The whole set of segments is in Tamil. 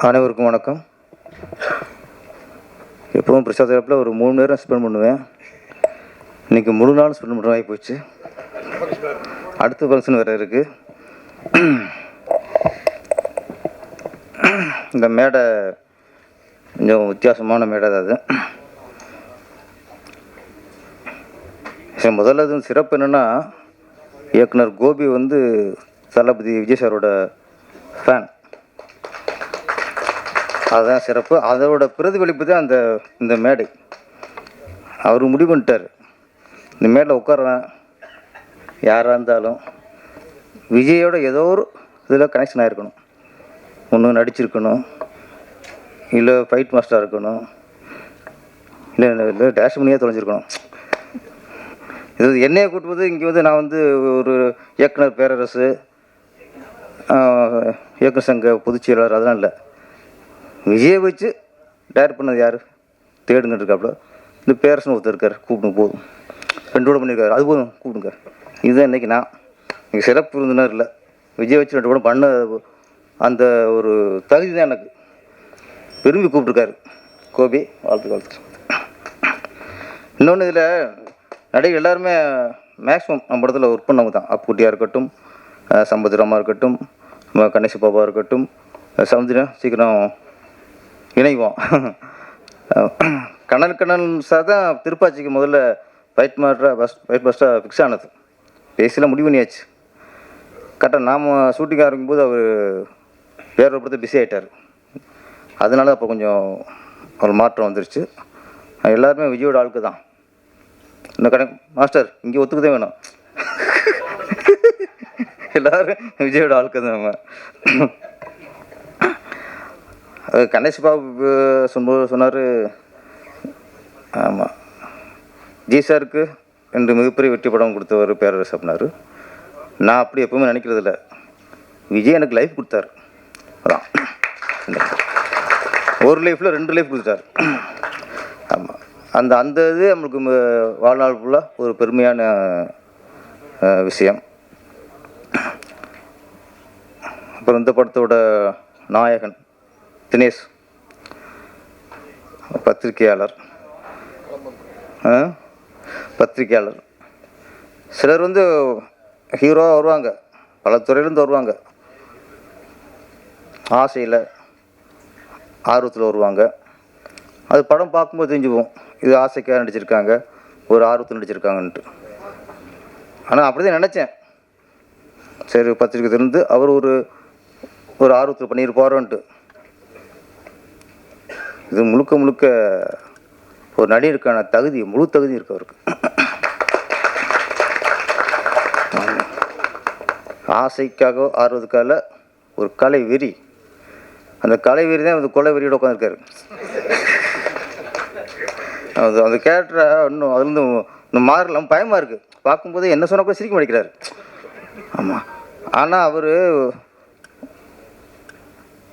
அனைவருக்கும் வணக்கம். எப்பவும் பிரசாத் ஆப்பில் ஒரு 3 நேரம் ஸ்பெண்ட் பண்ணுவேன். இன்றைக்கி முழு நாள் ஸ்பெண்ட் பண்ணுற மாதிரி போச்சு. அடுத்த ஃபங்க்ஷன் வேறு இருக்குது. இந்த மேடை கொஞ்சம் வித்தியாசமான மேடை தான் அது. சரி, முதல்ல அது சிறப்பு என்னென்னா, இயக்குனர் கோபி வந்து தளபதி விஜய் சாரோட ஃபேன். அதுதான் சிறப்பு. அதோட பிரதிபலிப்பு தான் இந்த மேடை. அவர் முடிவு பண்ணிட்டார், இந்த மேடையில் உட்காருவேன் யாராக இருந்தாலும் விஜயோட ஏதோ ஒரு இதில் கனெக்ஷன் ஆகிருக்கணும். ஒன்று நடிச்சிருக்கணும், இல்லை ஃபைட் மாஸ்டராக இருக்கணும், இல்லை டேஷ் பண்ணியாக தொலைஞ்சிருக்கணும். இது என்னையை கூட்டுவது இங்கே வந்து நான் வந்து ஒரு இயக்குனர் பேரரசு, இயக்குனர் சங்க பொதுச் செயலாளர் அதெல்லாம் இல்லை. விஜயை வச்சு டைரக்ட் பண்ணது யார் தேடுங்கிட்டு இருக்காப்புல. இந்த பேரரசன் ஒருத்தர் இருக்கார், கூப்பிடுங்க போதும். ரெண்டு கூட பண்ணியிருக்காரு, அது போதும் கூப்பிடுங்க. இதுதான் இன்றைக்கி நான் இங்கே சிறப்பு விருந்தினர் இல்லை, விஜய் வச்சு 2 கூட பண்ண அந்த ஒரு தகுதி தான் எனக்கு. விரும்பி கூப்பிட்ருக்காரு கோபி, வாழ்த்து. இன்னொன்று, இதில் நடிகர் எல்லாருமே மேக்ஸிமம் நம்ம படத்தில் ஒர்க் பண்ணவங்க தான். அப்புக்குட்டியாக இருக்கட்டும், சம்பத்ராமா இருக்கட்டும், கணேஷ் பாபா இருக்கட்டும், சமுத்திரம் சீக்கிரம் இணைவோம். கண்ணன் சார் தான் திருப்பாச்சிக்கு முதல்ல ஃபைட் மாஸ்டராக ஃபிக்ஸ் ஆனது. பேசிலாம் முடிவு பண்ணியாச்சு. கரெக்டாக நாம் ஷூட்டிங் ஆரம்பிக்கும்போது அவர் வேற ஒரு படத்தை பிஸி ஆகிட்டார். அதனால அப்போ கொஞ்சம் ஒரு மாற்றம் வந்துருச்சு. எல்லாருமே விஜயோட ஆளுக்கு தான். இந்த மாஸ்டர் இங்கே ஒத்துக்கதான் வேணும். எல்லோரும் விஜயோட ஆளுக்கு தான். நம்ம கணேஷ் பாபு சொன்னார், ஆமாம் ஜி சாருக்கு 2 மிகப்பெரிய வெற்றி படம் கொடுத்தவர் பேரரசு அப்படின்னாரு. நான் அப்படி எப்பவுமே நினைக்கிறதில்ல. விஜய் எனக்கு லைஃப் கொடுத்தாரு. அதான் ஒரு லைஃப்பில் 2 லைஃப் கொடுத்தாரு. ஆமாம், அந்த இது நம்மளுக்கு வாழ்நாள் ஃபுல்லாக ஒரு பெருமையான விஷயம். அப்புறம் இந்த படத்தோட நாயகன் தினேஷ், பத்திரிகையாளர். சிலர் வந்து ஹீரோவாக வருவாங்க, பல துறையிலேருந்து வருவாங்க, ஆசையில் ஆர்வத்தில் வருவாங்க. அது படம் பார்க்கும்போது தெரிஞ்சுக்குவோம், இது ஆசைக்காக நடிச்சிருக்காங்க, ஒரு ஆர்வத்தில் நடிச்சிருக்காங்கன்ட்டு. ஆனால் அப்படி தான் நினச்சேன். சரி, பத்திரிக்கை திறந்து அவர் ஒரு ஆர்வத்தில் பண்ணியிருப்பாரோன்ட்டு. இது முழுக்க ஒரு நடிகருக்கான தகுதி, முழு தகுதி இருக்கு அவருக்கு. ஆசைக்காக ஆர்வத்துக்காக ஒரு கலை வெறி. அந்த கலை வெறி தான் அந்த கொலை வெறியோட உட்காந்துருக்காரு. அந்த கேரக்டரை இன்னும் அதுலேருந்து இன்னும் மாறலாம், பயமாக இருக்குது. பார்க்கும்போது என்ன சொன்னால் கூட சிரிக்க மாட்டேங்கிறாரு. ஆமாம், ஆனால் அவர்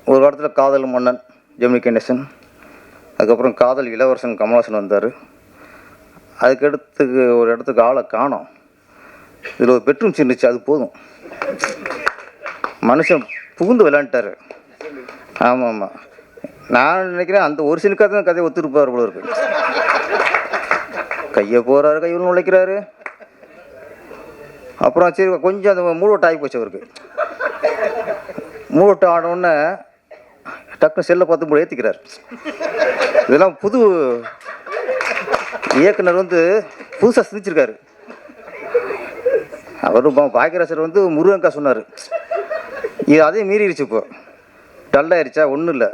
ஒரு இடத்துல காதல் மன்னன் ஜெமினி கணேசன், அதுக்கப்புறம் காதல் இளவரசன் கமல்ஹாசன் வந்தார். அதுக்கடுத்து ஒரு இடத்துக்கு ஆளை காணோம். இதில் ஒரு பெட்ரூம் சின்னுச்சு, அது போதும். மனுஷன் புகுந்து விளையாண்டார். ஆமாம், நான் நினைக்கிறேன் அந்த ஒரு சீனுக்காக தான் கதையை ஒத்துருப்பார் போல இருக்கு. கையை போகிறாரு, கையில் நுழைக்கிறாரு. அப்புறம் சரி கொஞ்சம் அந்த மூளோட்டை ஆகி போச்சு அவருக்கு. மூளோட்டை ஆனோடனே டக்குன்னு செல்லை பார்த்து ஏற்றிக்கிறார். இதெல்லாம் புது இயக்குனர் வந்து புதுசாக சிந்திச்சிருக்காரு. அவரும் பாக்கியராஜர் வந்து முருகன்கா சொன்னார். இது அதே மீறிடுச்சு. இப்போ டல்லாயிருச்சா, ஒன்றும் இல்லை,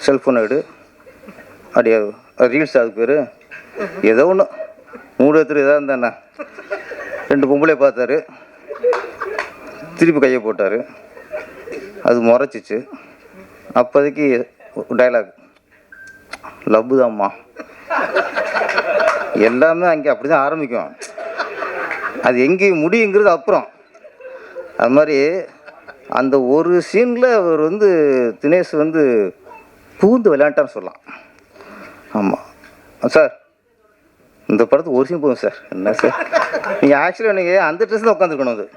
செல்ஃபோன் எடு அப்படியே ரீல்ஸ், அதுக்கு பேர் ஏதோ ஒன்று மூணு எடுத்துட்டு எதாவது இருந்தாண்ணா. 2 பொம்பளை பார்த்தாரு, திருப்பி கையை போட்டார். அது முறைச்சிச்சு. அப்போதைக்கு டைலாக், லவ்வு தான்மா. எல்லாமே அங்கே அப்படி தான் ஆரம்பிக்கும், அது எங்கேயும் முடியுங்கிறது அப்புறம். அது மாதிரி அந்த ஒரு சீனில் அவர் வந்து தினேஷ் வந்து பூந்து விளையாண்டான்னு சொல்லலாம். ஆமாம் சார், இந்த படத்துக்கு ஒரு சீன் போதும் சார். என்ன சார், நீங்கள் ஆக்சுவலாக நீங்கள் அந்த ட்ரெஸ் தான் உட்காந்துருக்கணும். அது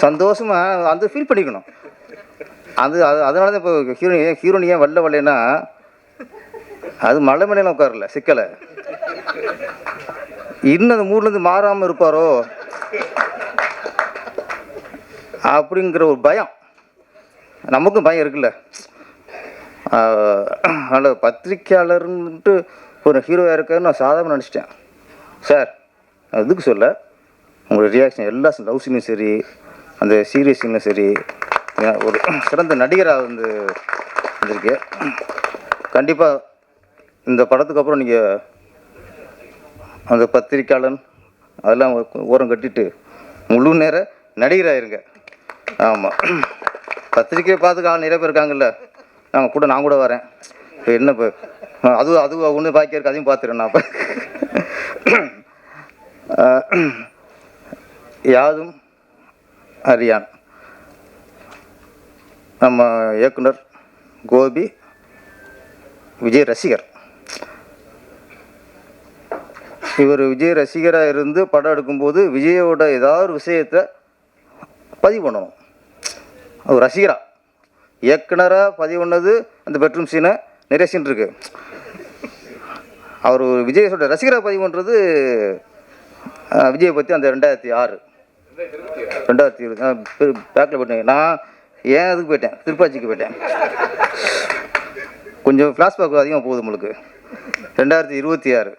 சந்தோஷமாக அந்த ஃபீல் பண்ணிக்கணும். அதனால தான் இப்போ ஹீரோனி ஏன் வெள்ளை வரலைன்னா அது மலை மேலாம் உட்காரல சிக்கலை. இன்னும் அந்த மூட்லேருந்து மாறாமல் இருப்பாரோ அப்படிங்கிற ஒரு பயம், நமக்கும் பயம் இருக்குல்ல. அதில் பத்திரிக்கையாளர்ன்ட்டு ஒரு ஹீரோவாக இருக்காரு நான் சாதாரண நினச்சிட்டேன். சார் அதுக்கு சொல்ல உங்களோட ரியாக்ஷன் எல்லா லவ் சீனும் சரி, அந்த சீரியஸ் சீனும் சரி, ஒரு சிறந்த நடிகராக வந்திருக்கு. கண்டிப்பாக இந்த படத்துக்கு அப்புறம் நீங்கள் அந்த பத்திரிக்கையாளன் அதெல்லாம் ஓரம் கட்டிட்டு முழு நேர நடிகராயிருங்க. ஆமாம், பத்திரிக்கையை பார்த்துக்க நிறைய பேர் இருக்காங்கல்ல, நான் கூட வரேன். இப்போ என்ன இப்போ அது ஒன்று பாக்கி இருக்கு, அதையும் பார்த்துறேன் நான். இப்போ யாதும் அறியான் நம்ம இயக்குனர் கோபி விஜய் ரசிகர். இவர் விஜய் ரசிகராக இருந்து படம் எடுக்கும்போது விஜயோட ஏதாவது ஒரு விஷயத்தை பதிவு பண்ணணும். அவர் ரசிகராக இயக்குனராக பதிவு பண்ணது அந்த பெட்ரூம் சீனை நிறைய சீன் இருக்கு. அவர் விஜயோட ரசிகராக பதிவு பண்ணுறது விஜயை பற்றி அந்த 2006 பேக்கில் போயிட்டேன். நான் ஏன் அதுக்கு போயிட்டேன், திருப்பாச்சிக்கு போயிட்டேன். கொஞ்சம் ஃப்ளாஷ்பேக் அதிகமாக போகுது உங்களுக்கு. 2026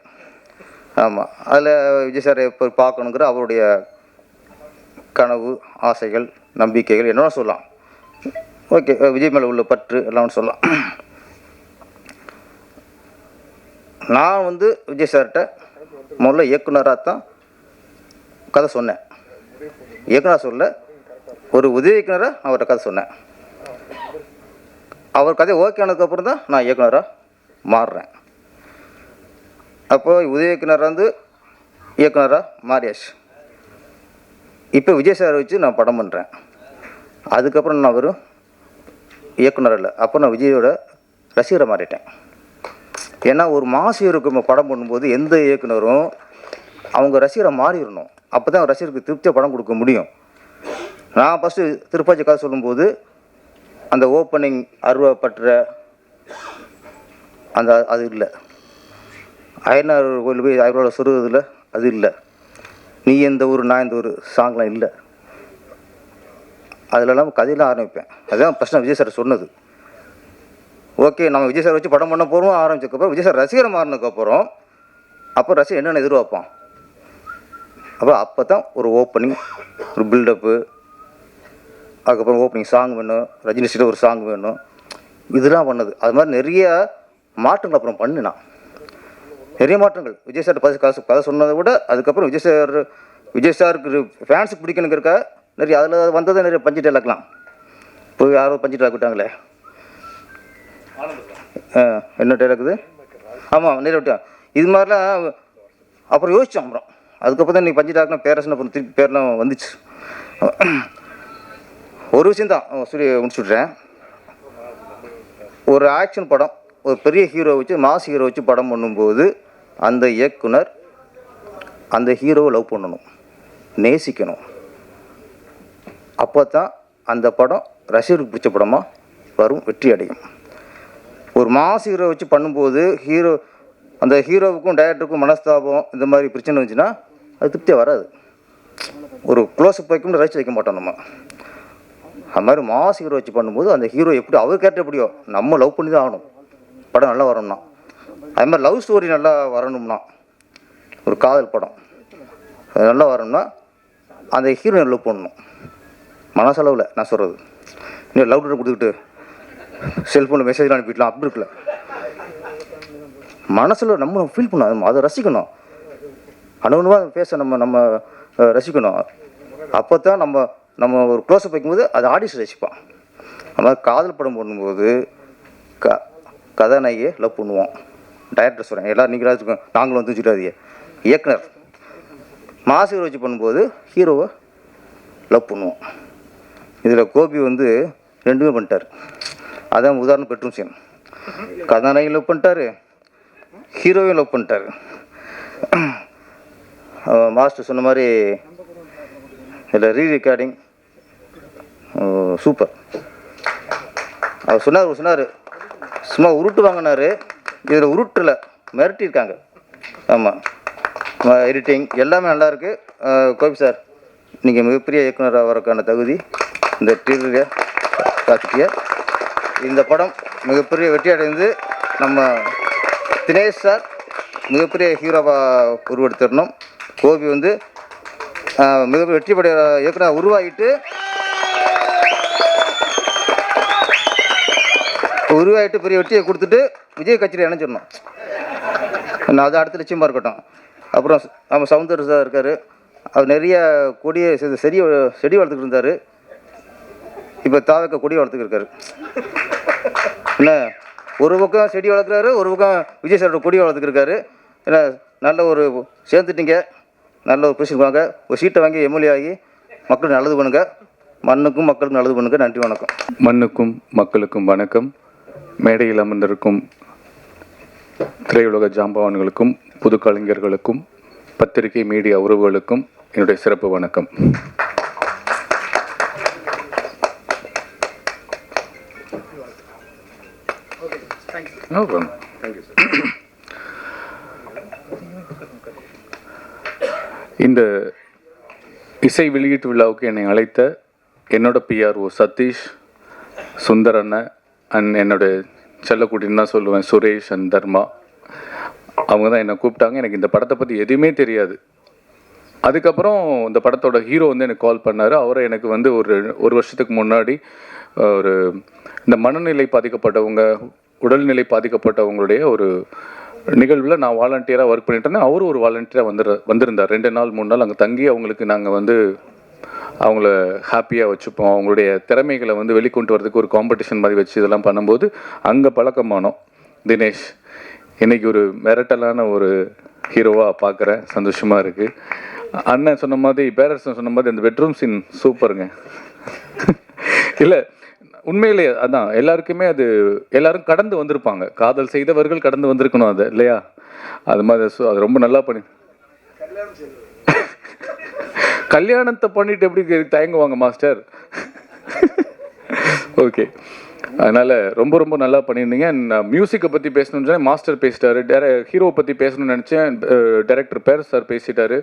ஆமாம். அதில் விஜய் சார் எப்போ பார்க்கணுங்கிற அவருடைய கனவு, ஆசைகள், நம்பிக்கைகள் என்னென்ன சொல்லலாம். ஓகே, விஜய் மேலே உள்ள பற்று எல்லாம் சொல்லலாம். நான் விஜய் சார்கிட்ட முதல்ல இயக்குனராக தான் கதை சொன்னேன். இயக்குனராக சொல்ல, ஒரு உதவி இயக்குனராக அவர்கிட்ட கதை சொன்னேன். அவர் கதை ஓகே ஆனதுக்கப்புறம் தான் நான் இயக்குனராக மாறுறேன். அப்போது உதவி இயக்குனராக இயக்குனராக மாறியாச்சு. இப்போ விஜய் சார் வச்சு நான் படம் பண்ணுறேன். அதுக்கப்புறம் நான் வெறும் இயக்குனர் இல்லை, அப்போ நான் விஜயோட ரசிகரை மாறிட்டேன். ஏன்னா ஒரு மாசியருக்கு படம் பண்ணும்போது எந்த இயக்குனரும் அவங்க ரசிகரை மாறிடணும். அப்போ தான் ரசிகருக்கு திருப்தியாக படம் கொடுக்க முடியும். நான் ஃபஸ்ட்டு திருப்பாச்சி கதை சொல்லும்போது அந்த ஓப்பனிங் அருவப்பற்ற அது இல்லை, அயனார் கோயில் போய் அவரோட சொருவதில் அது இல்லை, நீ எந்த ஊர் நான் எந்த ஊர் சாங்லாம் இல்லை. அதிலெல்லாம் கதையெல்லாம் ஆரம்பிப்பேன். அதுதான் ஃபஸ்ட் நான் விஜய் சார் சொன்னது. ஓகே, நம்ம விஜய் சார் வச்சு படம் பண்ண போகிறோம் ஆரம்பிச்சதுக்கப்புறம் விஜய் சார் ரசிகரை மாறினதுக்கப்புறம் அப்போ ரசிகர் என்னென்ன எதிர்பார்ப்பான். அப்போ தான் ஒரு ஓப்பனிங், ஒரு பில்டப்பு, அதுக்கப்புறம் ஓப்பனிங் சாங் வேணும், ரஜினி ஸ்ரீ ஒரு சாங் வேணும், இதெல்லாம் பண்ணது. அது மாதிரி நிறைய மாற்றங்கள் அப்புறம் பண்ணினான். நிறைய மாற்றங்கள் விஜய் சார் கதை சொன்னதை விட அதுக்கப்புறம் விஜய் சாருக்கு ஃபேன்ஸுக்கு பிடிக்கணுங்கிறக்கா நிறைய அதில் வந்ததை நிறைய பஞ்சு டைலாக்லாம் இப்போ யாரோ பஞ்சு டைலாக் விட்டாங்களே. என்ன டைலாக் இது? ஆமாம், நிறைய விட்டான். இது மாதிரிலாம் அப்புறம் யோசித்தோம். அப்புறம் அதுக்கப்புறம் தான் நீ பஞ்சு டைலாக்லாம் பேரஸ்ன்னு அப்புறம் திருப்பி பேர்லாம் வந்துச்சு. ஒரு விஷயந்தான் சொல்லி முடிச்சுட்றேன். ஒரு ஆக்ஷன் படம், ஒரு பெரிய ஹீரோ வச்சு மாஸ் ஹீரோ வச்சு படம் பண்ணும்போது அந்த இயக்குனர் அந்த ஹீரோவை லவ் பண்ணணும், நேசிக்கணும். அப்போ தான் அந்த படம் ரசிகருக்கு பிடிச்ச படமாக வரும், வெற்றி அடையும். ஒரு மாஸ் ஹீரோ வச்சு பண்ணும்போது அந்த ஹீரோவுக்கும் டைரக்டருக்கும் மனஸ்தாபம் இந்த மாதிரி பிரச்சனை வந்துச்சுன்னா அது திருப்தியாக வராது. ஒரு க்ளோஸ்அப் வைக்கணும்னு ரசித்து வைக்க மாட்டோம் நம்ம. அது மாதிரி மாஸ் ஹீரோ வச்சு பண்ணும்போது அந்த ஹீரோ எப்படி அவர் கேரக்டர் எப்படியோ நம்ம லவ் பண்ணி தான் ஆகணும். படம் நல்லா வரணும்னா, அது மாதிரி லவ் ஸ்டோரி நல்லா வரணும்னா, ஒரு காதல் படம் அது நல்லா வரணும்னா அந்த ஹீரோயின் லவ் பண்ணணும். மனசளவில் நான் சொல்கிறது, இன்னும் லவ் லெட்டர் கொடுத்துக்கிட்டு செல்ஃபோனில் மெசேஜ்லாம் அனுப்பிடலாம் அப்படி இருக்குல்ல. மனசில் நம்ம ஃபீல் பண்ணணும், அதை ரசிக்கணும், அணுகுணுவாக பேச நம்ம ரசிக்கணும். அப்போ தான் நம்ம ஒரு க்ளோஸ்அப் வைக்கும்போது அது ஆடியன்ஸ் ரசிப்பான். அது மாதிரி காதல் படம் பண்ணும்போது கதாநாயகியை லவ் பண்ணுவோம். டைரக்டர் சொல்கிறேன், எல்லோரும் நீங்களாக நாங்களும் வந்து வச்சுக்காதீங்க. இயக்குனர் மாஸ் ஹீரோ வச்சு பண்ணும்போது ஹீரோவை லவ் பண்ணுவோம். இதில் கோபி ரெண்டுமே பண்ணிட்டார். அதான் உதாரணம் பெட்ரூம் சீன். கதாநாயகி லவ் பண்ணிட்டாரு, ஹீரோவையும் லவ் பண்ணிட்டாரு. மாஸ்டர் சொன்ன மாதிரி இதில் ரீ ரெக்கார்டிங் சூப்பர். அவர் சொன்னார் சும்மா உருட்டு வாங்கினார், இதில் உருட்டில் மிரட்டியிருக்காங்க. ஆமாம், எடிட்டிங் எல்லாமே நல்லாயிருக்கு. கோபி சார், நீங்கள் மிகப்பெரிய இயக்குனராக வரக்கான தகுதி இந்த டீரில் காத்துட்டிய. இந்த படம் மிகப்பெரிய வெற்றி அடைந்து நம்ம தினேஷ் சார் மிகப்பெரிய ஹீரோவாக உருவெடுத்துடணும். கோபி வந்து மிகப்பெரிய வெற்றி படைய இயக்குனர் உருவாகிட்டு பெரிய வெற்றியை கொடுத்துட்டு விஜய் கட்சியில் இணைஞ்சிடணும். நான் அது அடுத்த லட்சியமாக இருக்கட்டும். அப்புறம் நம்ம சவுந்தர் சார் இருக்கார், அவர் நிறைய கொடியை செடி வளர்த்துக்கிட்டு இருந்தார். இப்போ தாவக்க கொடி வளர்த்துக்கு இருக்காரு. என்ன, ஒரு பக்கம் செடி வளர்க்குறாரு, ஒரு பக்கம் விஜய் சாரோட கொடி வளர்த்துக்கிருக்காரு. ஏன்னா நல்ல ஒரு சேர்ந்துட்டீங்க, நல்ல ஒரு பொசிஷன் வாங்க, ஒரு சீட்டை வாங்கி எம்எல்ஏ ஆகி மக்களுக்கு நல்லது பண்ணுங்கள். மண்ணுக்கும் மக்களுக்கும் நல்லது பண்ணுங்கள். நன்றி, வணக்கம். மண்ணுக்கும் மக்களுக்கும் வணக்கம். மேடையில் அமர்ந்திருக்கும் திரையுலக ஜாம்பவான்களுக்கும் புது கலைஞர்களுக்கும் பத்திரிகை மீடியா உறவுகளுக்கும் என்னுடைய சிறப்பு வணக்கம். இந்த இசை வெளியீட்டு விழாவுக்கு என்னை அழைத்த என்னோட பிஆர்ஓ சதீஷ், சுந்தர் அண்ணன் அண்ட் என்னோட செல்லக்குட்டின்னு தான் சொல்லுவேன், சுரேஷ் அண்ட் தர்மா, அவங்க தான் என்னை கூப்பிட்டாங்க. எனக்கு இந்த படத்தை பற்றி எதுவுமே தெரியாது. அதுக்கப்புறம் இந்த படத்தோட ஹீரோ வந்து எனக்கு கால் பண்ணார். அவரை எனக்கு வந்து ஒரு வருஷத்துக்கு முன்னாடி ஒரு இந்த மனநிலை பாதிக்கப்பட்டவங்க, உடல்நிலை பாதிக்கப்பட்டவங்களுடைய ஒரு நிகழ்வில் நான் வாலண்டியராக ஒர்க் பண்ணிட்டேன்னா அவரும் ஒரு வாலண்டியராக வந்திருந்தார். 2 நாள் 3 நாள் அங்கே தங்கி அவங்களுக்கு நாங்கள் வந்து அவங்கள ஹாப்பியாக வச்சுப்போம். அவங்களுடைய திறமைகளை வந்து வெளிக்கொண்டு வரதுக்கு ஒரு காம்படிஷன் மாதிரி வச்சு இதெல்லாம் பண்ணும்போது அங்கே பழக்கமானோம். தினேஷ் இன்றைக்கி ஒரு மிரட்டலான ஒரு ஹீரோவாக பார்க்குறேன், சந்தோஷமாக இருக்குது. அண்ணன் சொன்ன மாதிரி, பேரரசன் சொன்ன மாதிரி அந்த பெட்ரூம் சீன் சூப்பருங்க. இல்லை, உண்மையிலே அதான் எல்லாருக்குமே அது எல்லாரும் கடந்து வந்திருப்பாங்க. காதல் செய்தவர்கள் கடந்து வந்திருக்கணும் அது, இல்லையா? அது மாதிரி அது ரொம்ப நல்லா பண்ணி கல்யாணத்தை பண்ணிட்டு எப்படி தயங்குவாங்க மாஸ்டர்? ஓகே, அதனால் ரொம்ப ரொம்ப நல்லா பண்ணியிருந்தீங்க. நான் மியூசிக்கை பற்றி பேசணுன்னு மாஸ்டர் பேசிட்டாரு, ஹீரோவை பற்றி பேசணும்னு நினச்சேன், டைரக்டர் பேர் சார் பேசிட்டாரு,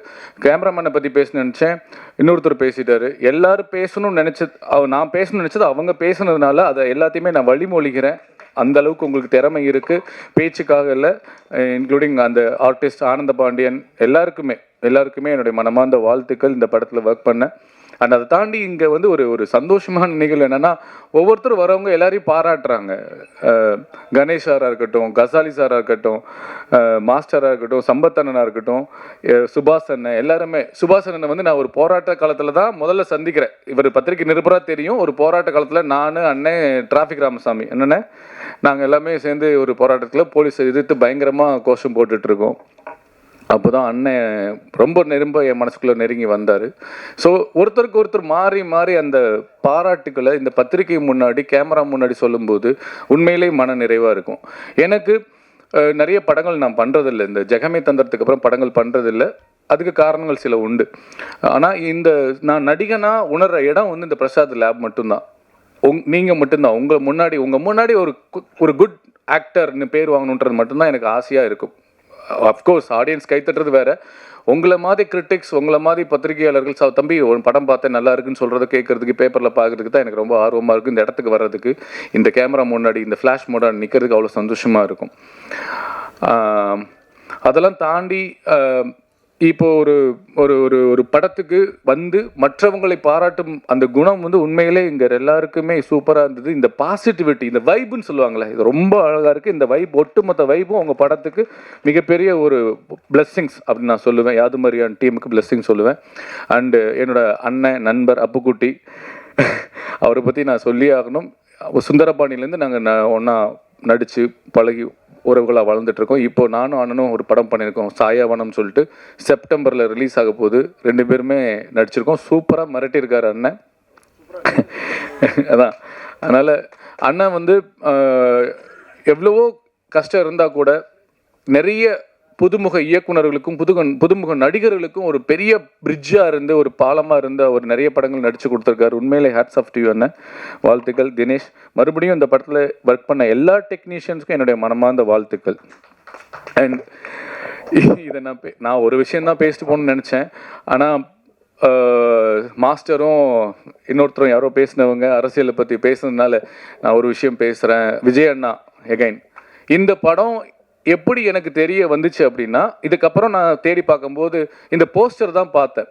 கேமராமேனை பற்றி பேசணும்னு நினச்சேன், இன்னொருத்தர் பேசிட்டாரு. எல்லோரும் பேசணும்னு நினச்சது, நான் பேசணும்னு நினச்சது அவங்க பேசுனதுனால அதை எல்லாத்தையுமே நான் வழிமொழிகிறேன். அந்த அளவுக்கு உங்களுக்கு திறமை இருக்குது, பேச்சுக்காக இல்லை. இன்க்ளூடிங் அந்த ஆர்டிஸ்ட் ஆனந்த பாண்டியன் எல்லாருக்குமே என்னுடைய மனமார்ந்த வாழ்த்துக்கள். இந்த படத்தில் ஒர்க் பண்ணேன். அண்ட் அதை தாண்டி இங்கே வந்து ஒரு சந்தோஷமான நிகழ்வு என்னென்னா, ஒவ்வொருத்தரும் வரவங்க எல்லாரையும் பாராட்டுறாங்க. கணேஷ் சாராக இருக்கட்டும், கசாலி சாராக இருக்கட்டும், மாஸ்டராக இருக்கட்டும், சம்பத் அண்ணனாக இருக்கட்டும், சுபாஷ் அண்ணன், எல்லாருமே. சுபாஷ் அண்ணனை வந்து நான் ஒரு போராட்ட காலத்தில் தான் முதல்ல சந்திக்கிறேன். இவர் பத்திரிகை நிருபராக தெரியும். ஒரு போராட்ட காலத்தில் நான், அண்ணன் டிராஃபிக் ராமசாமி என்னென்ன நாங்கள் எல்லாமே சேர்ந்து ஒரு போராட்டத்தில் போலீஸை எதிர்த்து பயங்கரமாக கோஷம் போட்டுட்ருக்கோம். அப்போ தான் அண்ணன் ரொம்ப என் மனசுக்குள்ளே நெருங்கி வந்தார். ஸோ ஒருத்தருக்கு ஒருத்தர் மாறி மாறி அந்த பாராட்டுக்களை இந்த பத்திரிகை முன்னாடி, கேமரா முன்னாடி சொல்லும்போது உண்மையிலே மன நிறைவாக இருக்கும். எனக்கு நிறைய படங்கள் நான் பண்ணுறதில்லை, இந்த ஜெகமே தந்திரத்துக்கு அப்புறம் படங்கள் பண்ணுறதில்லை. அதுக்கு காரணங்கள் சில உண்டு. ஆனால் நான் நடிகனாக உணர்கிற இடம் வந்து இந்த பிரசாத் லேப் மட்டும்தான். நீங்கள் மட்டும்தான். உங்கள் முன்னாடி ஒரு குட் ஆக்டர்னு பேர் வாங்கணுன்றது மட்டும்தான் எனக்கு ஆசையாக இருக்கும். அஃப்கோர்ஸ் ஆடியன்ஸ் கைத்தட்டுறது வேறு. உங்களை மாதிரி கிரிட்டிக்ஸ், உங்களை மாதிரி பத்திரிகையாளர்கள் தம்பி ஒரு படம் பார்த்தேன் நல்லா இருக்குன்னு சொல்கிறத கேட்குறதுக்கு, பேப்பரில் பார்க்குறதுக்கு தான் எனக்கு ரொம்ப ஆர்வமாக இருக்குது. இந்த இடத்துக்கு வர்றதுக்கு, இந்த கேமரா முன்னாடி, இந்த ஃப்ளாஷ் மோடாக நிற்கிறதுக்கு அவ்வளோ சந்தோஷமாக இருக்கும். அதெல்லாம் தாண்டி இப்போ ஒரு ஒரு ஒரு ஒரு படத்துக்கு வந்து மற்றவங்களை பாராட்டும் அந்த குணம் வந்து உண்மையிலே இங்கே எல்லாருக்குமே சூப்பராக இருந்தது. இந்த பாசிட்டிவிட்டி, இந்த வைப்புன்னு சொல்லுவாங்களே, இது ரொம்ப அழகாக இருக்குது. இந்த வைப், ஒட்டுமொத்த வைப்பும் உங்கள் படத்துக்கு மிகப்பெரிய ஒரு பிளெஸ்ஸிங்ஸ் அப்படின்னு நான் சொல்லுவேன். யாது மாதிரியான டீமுக்கு பிளெஸ்ஸிங் சொல்லுவேன். அண்டு என்னோட அண்ணன் நண்பர் அப்புக்குட்டி, அவரை பற்றி நான் சொல்லியே ஆகணும். சுந்தரபாணிலேருந்து நாங்கள் ஒன்றா நடித்து பழகி உறவுகளாக வளர்ந்துட்டுருக்கோம். இப்போது நானும் அண்ணனும் ஒரு படம் பண்ணியிருக்கோம், சாயாவனம் சொல்லிட்டு. செப்டம்பரில் ரிலீஸ் ஆக போகுது. 2 பேருமே நடிச்சிருக்கோம். சூப்பராக மிரட்டியிருக்காரு அண்ணன். அதான், அதனால் அண்ணன் வந்து எவ்வளவோ கஷ்டம் இருந்தால் கூட நிறைய புதுமுக இயக்குனர்களுக்கும் புதுமுக நடிகர்களுக்கும் ஒரு பெரிய பிரிட்ஜாக இருந்து ஒரு பாலமாக இருந்து அவர் நிறைய படங்கள் நடித்து கொடுத்துருக்காரு. உண்மையிலே ஹேட்ஸ் ஆஃப் டு யூ அண்ணன். வாழ்த்துக்கள் தினேஷ். மறுபடியும் இந்த படத்தில் ஒர்க் பண்ண எல்லா டெக்னீஷியன்ஸ்க்கும் என்னுடைய மனமார்ந்த வாழ்த்துக்கள். அண்ட் இதை நான் ஒரு விஷயந்தான் பேசிட்டு போகணும்னு நினச்சேன். ஆனால் மாஸ்டரும் இன்னொருத்தரும் யாரோ பேசினவங்க அரசியலை பற்றி பேசுனதுனால நான் ஒரு விஷயம் பேசுகிறேன். விஜய் அண்ணா எகைன், இந்த படம் எப்படி எனக்கு தெரிய வந்துச்சு அப்படின்னா, இதுக்கப்புறம் நான் தேடி பார்க்கும்போது இந்த போஸ்டர் தான் பார்த்தேன்.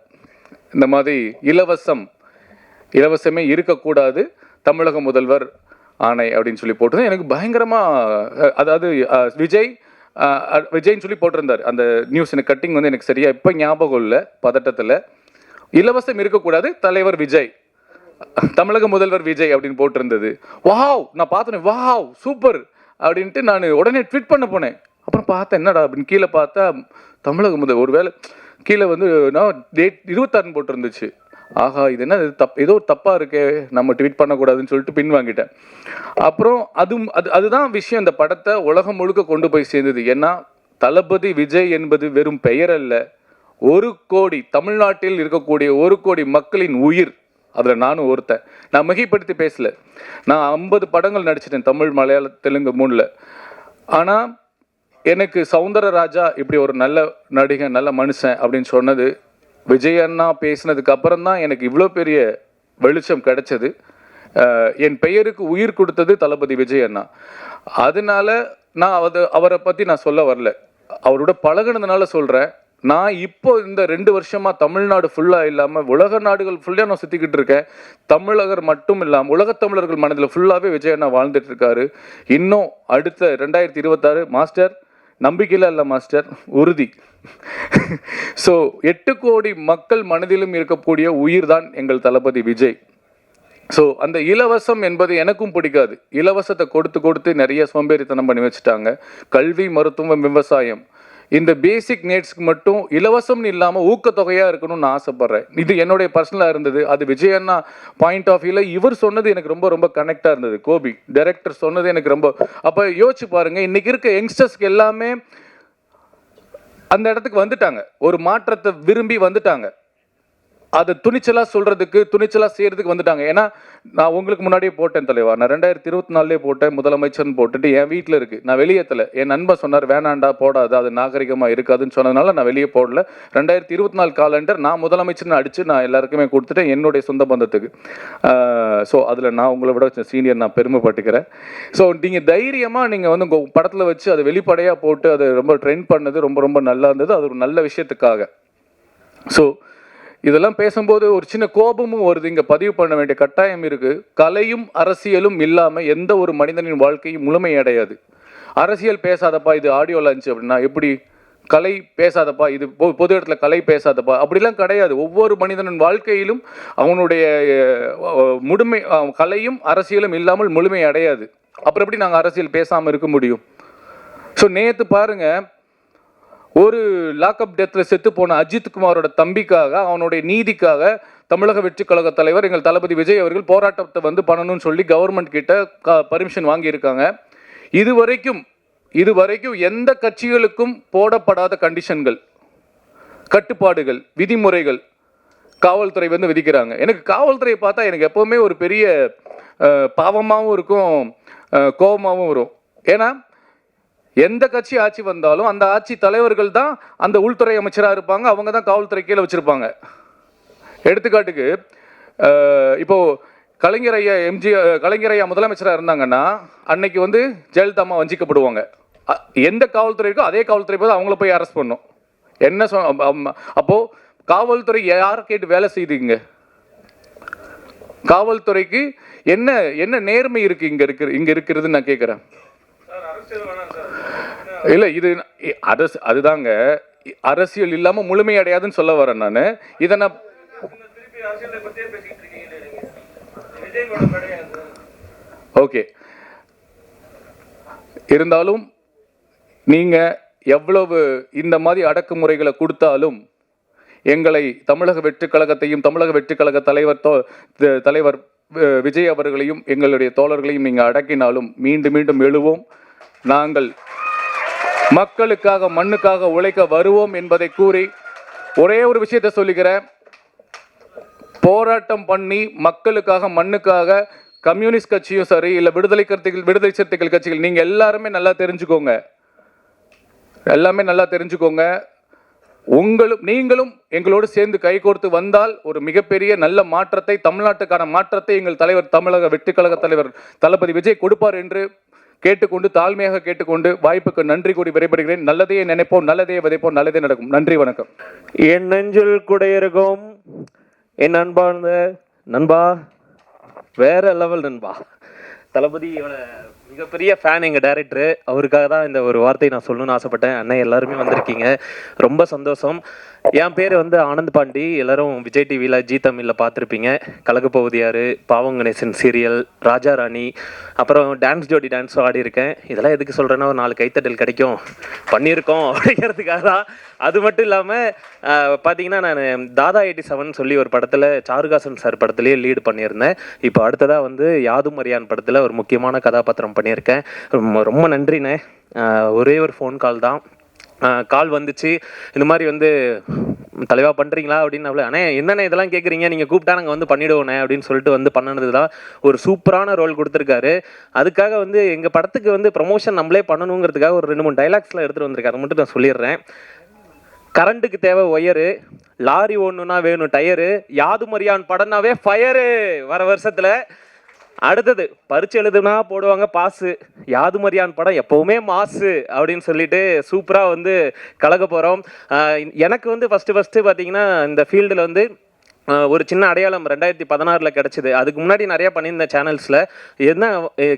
இந்த மாதிரி இலவசமே இருக்கக்கூடாது, தமிழக முதல்வர் ஆணை அப்படின்னு சொல்லி போட்டு எனக்கு பயங்கரமாக, அதாவது விஜய்ன்னு சொல்லி போட்டிருந்தார். அந்த நியூஸ் எனக்கு கட்டிங் வந்து எனக்கு சரியா இப்போ ஞாபகம் இல்லை, பதட்டத்தில். இலவசம் இருக்கக்கூடாது, தலைவர் விஜய், தமிழக முதல்வர் விஜய் அப்படின்னு போட்டிருந்தது. வாவ், நான் பார்த்தேன், வாவ் சூப்பர் அப்படின்ட்டு நான் உடனே ட்வீட் பண்ண போனேன். அப்புறம் பார்த்தேன் என்னடா அப்படின்னு கீழே பார்த்தா தமிழக முதல் ஒருவேளை கீழே வந்து நான் டேட் 26 போட்டிருந்துச்சு. ஆஹா, இது என்ன ஏதோ ஒரு தப்பாக இருக்கே, நம்ம ட்வீட் பண்ணக்கூடாதுன்னு சொல்லிட்டு பின் வாங்கிட்டேன். அப்புறம் அதுதான் விஷயம், இந்த படத்தை உலகம் முழுக்க கொண்டு போய் சேர்ந்தது. ஏன்னா தளபதி விஜய் என்பது வெறும் பெயர் அல்ல, 1 கோடி தமிழ்நாட்டில் இருக்கக்கூடிய 1 கோடி மக்களின் உயிர். அதில் நானும் ஒருத்தன். நான் மிகைப்படுத்தி பேசல. நான் 50 படங்கள் நடிச்சிட்டேன், தமிழ் மலையாள தெலுங்கு 3ல். ஆனால் எனக்கு சௌந்தரராஜா இப்படி ஒரு நல்ல நடிகன், நல்ல மனுஷன் அப்படின்னு சொன்னது விஜய் அண்ணா பேசினதுக்கு அப்புறம் தான் எனக்கு இவ்வளோ பெரிய வெளிச்சம் கிடைச்சது. என் பெயருக்கு உயிர் கொடுத்தது தளபதி விஜய் அண்ணா. அதனால நான் அவரை பற்றி நான் சொல்ல வரல, அவரோட பழகினதுனால சொல்கிறேன். நான் இப்போ இந்த 2 வருஷமா தமிழ்நாடு ஃபுல்லாக இல்லாமல் உலக நாடுகள் ஃபுல்லாக நான் சுற்றிக்கிட்டு இருக்கேன். தமிழகர் மட்டும் இல்லாமல் உலகத் தமிழர்கள் மனதில் ஃபுல்லாகவே விஜய் அண்ணா வாழ்ந்துட்டு இருக்காரு. இன்னும் அடுத்த 2026 மாஸ்டர் நம்பிக்கையில் இல்லை மாஸ்டர், உறுதி. ஸோ 8 கோடி மக்கள் மனதிலும் இருக்கக்கூடிய உயிர் தான் எங்கள் தளபதி விஜய். ஸோ அந்த இலவசம் என்பது எனக்கும் பிடிக்காது. இலவசத்தை கொடுத்து நிறைய சோம்பேறித்தனம் பண்ணி வச்சுட்டாங்க. கல்வி, மருத்துவம், விவசாயம், இந்த பேசிக் நீட்ஸ்க்கு மட்டும் இலவசம்னு இல்லாமல் ஊக்கத்தொகையாக இருக்கணும்னு நான் ஆசைப்பட்றேன். இது என்னுடைய பர்சனலாக இருந்தது. அது விஜய் அண்ணா பாயிண்ட் ஆஃப் வியூவில் இவர் சொன்னது எனக்கு ரொம்ப ரொம்ப கனெக்டாக இருந்தது. கோபி டைரக்டர் சொன்னது எனக்கு ரொம்ப, அப்போ யோசிச்சு பாருங்கள், இன்றைக்கி இருக்க யங்ஸ்டர்ஸ்க்கு எல்லாமே அந்த இடத்துக்கு வந்துட்டாங்க, ஒரு மாற்றத்தை விரும்பி வந்துட்டாங்க. அதை துணிச்சலாக சொல்கிறதுக்கு, துணிச்சலாக செய்கிறதுக்கு வந்துட்டாங்க. ஏன்னா நான் உங்களுக்கு முன்னாடியே போட்டேன் தலைவா, நான் 2024 போட்டேன், முதலமைச்சர்னு போட்டுட்டு என் வீட்டில் இருக்குது, நான் வெளியேற்றலை. என் நண்பன் சொன்னார் வேணாண்டா போடாது, அது நாகரிகமாக இருக்காதுன்னு சொன்னதுனால நான் வெளியே போடல. 2024 காலண்டர் நான் முதலமைச்சர்னு அடித்து நான் எல்லாருக்குமே கொடுத்துட்டேன், என்னுடைய சொந்த பந்தத்துக்கு. ஸோ அதில் நான் உங்களை விட சீனியர், நான் பெருமைப்பட்டுக்கிறேன். ஸோ நீங்கள் தைரியமாக நீங்கள் வந்து உங்கள் படத்தில் வச்சு அதை வெளிப்படையாக போட்டு அதை ரொம்ப ட்ரெண்ட் பண்ணது ரொம்ப ரொம்ப நல்லா இருந்தது. அது ஒரு நல்ல விஷயத்துக்காக. ஸோ இதெல்லாம் பேசும்போது ஒரு சின்ன கோபமும் வருது, இங்கே பதிவு பண்ண வேண்டிய கட்டாயம் இருக்குது. கலையும் அரசியலும் இல்லாமல் எந்த ஒரு மனிதனின் வாழ்க்கையும் முழுமையடையாது. அரசியல் பேசாதப்பா, இது ஆடியோ லான்ச் அப்படின்னா எப்படி? கலை பேசாதப்பா, இது பொது இடத்துல கலை பேசாதப்பா, அப்படிலாம் கிடையாது. ஒவ்வொரு மனிதனின் வாழ்க்கையிலும் அவனுடைய கலையும் அரசியலும் இல்லாமல் முழுமை அடையாது. அப்புறம் எப்படி நாங்கள் அரசியல் பேசாமல் இருக்க முடியும்? ஸோ நேற்று பாருங்கள், ஒரு லாக்அப் டெத்தில் செத்து போன அஜித் குமாரோட தம்பிக்காக, அவனுடைய நீதிக்காக தமிழக வெற்றி கழக தலைவர் எங்கள் தளபதி விஜய் அவர்கள் போராட்டத்தை வந்து பண்ணணும்னு சொல்லி கவர்மெண்ட் கிட்ட பர்மிஷன் வாங்கியிருக்காங்க. இதுவரைக்கும் எந்த கட்சிகளுக்கும் போடப்படாத கண்டிஷன்கள், கட்டுப்பாடுகள், விதிமுறைகள் காவல்துறை வந்து விதிக்கிறாங்க. எனக்கு காவல்துறையை பார்த்தா எனக்கு எப்போவுமே ஒரு பெரிய பாவமாகவும் இருக்கும், கோபமாகவும் வரும். ஏன்னா எந்த கட்சி ஆட்சி வந்தாலும் அந்த ஆட்சி தலைவர்கள் தான் அந்த உள்துறை அமைச்சராக இருப்பாங்க, அவங்க தான் காவல்துறை கீழே வச்சுருப்பாங்க. எடுத்துக்காட்டுக்கு இப்போது கலைஞர் ஐயா முதலமைச்சராக இருந்தாங்கன்னா அன்னைக்கு வந்து ஜெயலலிதா அம்மா வஞ்சிக்கப்படுவாங்க. எந்த காவல்துறை இருக்கோ அதே காவல்துறை போது அவங்கள போய் அரெஸ்ட் பண்ணும். அப்போது காவல்துறை யாரை கேட்டு வேலை செய்யுதுங்க? காவல்துறைக்கு என்ன நேர்மை இருக்குது இங்கே இருக்கிறதுன்னு நான் கேட்குறேன். இல்லை, இது அதுதாங்க, அரசியல் இல்லாமல் முழுமையடையாதுன்னு சொல்ல வரேன் நான். இதை நான் ஓகே, இருந்தாலும் நீங்கள் எவ்வளவு இந்த மாதிரி அடக்குமுறைகளை கொடுத்தாலும் எங்களை தமிழக வெற்றி கழகத்தையும் தமிழக வெற்றி கழக தலைவர் விஜய் அவர்களையும் எங்களுடைய தோழர்களையும் நீங்கள் அடக்கினாலும் மீண்டும் மீண்டும் எழுவோம். நாங்கள் மக்களுக்காக மண்ணுக்காக உழைக்க வருவோம் என்பதை கூறி ஒரே ஒரு விஷயத்தை சொல்லிக்கிறேன். போராட்டம் பண்ணி மக்களுக்காக மண்ணுக்காக கம்யூனிஸ்ட் கட்சியும் சரி, இல்லை விடுதலை சிறுத்தைகள் கட்சிகள், நீங்கள் எல்லாருமே நல்லா தெரிஞ்சுக்கோங்க, எல்லாமே நல்லா தெரிஞ்சுக்கோங்க. நீங்களும் எங்களோடு சேர்ந்து கைகோர்த்து வந்தால் ஒரு மிகப்பெரிய நல்ல மாற்றத்தை, தமிழ்நாட்டுக்கான மாற்றத்தை எங்கள் தலைவர், தமிழக வெற்றி கழக தலைவர் தளபதி விஜய் கொடுப்பார் என்று கேட்டுக்கொண்டு, தாழ்மையாக கேட்டுக்கொண்டு, வாய்ப்புக்கு நன்றி கூறி விடைபெறுகிறேன். நல்லதையே நினைப்போம், நல்லதையே விதைப்போம், நல்லதே நடக்கும். நன்றி, வணக்கம். என் நெஞ்சில் குடியிருக்கும் என் அன்பார்ந்த நண்பா, வேற லெவல் நண்பா, தளபதியோட மிகப்பெரிய ஃபேன் எங்கள் டைரக்டரு. அவருக்காக தான் இந்த ஒரு வார்த்தை நான் சொல்லணும்னு ஆசைப்பட்டேன். அண்ணன் எல்லாருமே வந்திருக்கீங்க, ரொம்ப சந்தோஷம். என் பேர் ஆனந்த் பாண்டி. எல்லாரும் விஜய் டிவியில், ஜி தமிழில் பார்த்துருப்பீங்க. கலக்கப்பகுதியார், பாவம் கணேசன் சீரியல், ராஜா ராணி, அப்புறம் டான்ஸ் ஜோடி டான்ஸும் ஆடி இருக்கேன். இதெல்லாம் எதுக்கு சொல்கிறேன்னா, ஒரு 4 கைத்தட்டல் கிடைக்கும் பண்ணியிருக்கோம் அப்படிங்கிறதுக்காக தான். அது மட்டும் இல்லாமல் பார்த்தீங்கன்னா, நான் தாதா 87 சொல்லி ஒரு படத்தில், சாருகாசன் சார் படத்துலேயே லீடு பண்ணியிருந்தேன். இப்போ அடுத்ததாக யாதும் அறியான் படத்தில் ஒரு முக்கியமான கதாபாத்திரம் பண்ணியிருக்கேன். ரொம்ப நன்றிண்ணே. ஒரே ஒரு ஃபோன் கால் தான், கால் வந்துச்சு, இந்த மாதிரி தலைவா பண்ணுறீங்களா அப்படின்னு. அண்ணே என்னண்ணே இதெல்லாம் கேட்குறீங்க, நீங்கள் கூப்பிட்டா நாங்கள் பண்ணிவிடுவோண்ணே அப்படின்னு சொல்லிட்டு பண்ணினது தான். ஒரு சூப்பரான ரோல் கொடுத்துருக்காரு. அதுக்காக எங்கள் படத்துக்கு ப்ரமோஷன் நம்மளே பண்ணணுங்கிறதுக்காக ஒரு 2-3 டைலாக்ஸ்லாம் எடுத்துகிட்டு வந்திருக்காரு. அதை மட்டும் நான் சொல்லிடுறேன். கரண்ட்டுக்கு தேவை ஒயரு, லாரி ஒன்றுனா வேணும் டயரு, யாதும் அறியான் படம்னாவே ஃபயரு வர வருஷத்தில். அடுத்தது பரிச்சு எழுதுனா போடுவாங்க பாசு, யாதும் அறியான் படம் எப்போவுமே மாசு அப்படின்னு சொல்லிட்டு சூப்பராக கலக்க போகிறோம். எனக்கு ஃபஸ்ட்டு பார்த்தீங்கன்னா இந்த ஃபீல்டில் ஒரு சின்ன அடையாளம் 2016 கிடச்சிது. அதுக்கு முன்னாடி நிறையா பண்ணியிருந்தேன் சேனல்ஸில். என்ன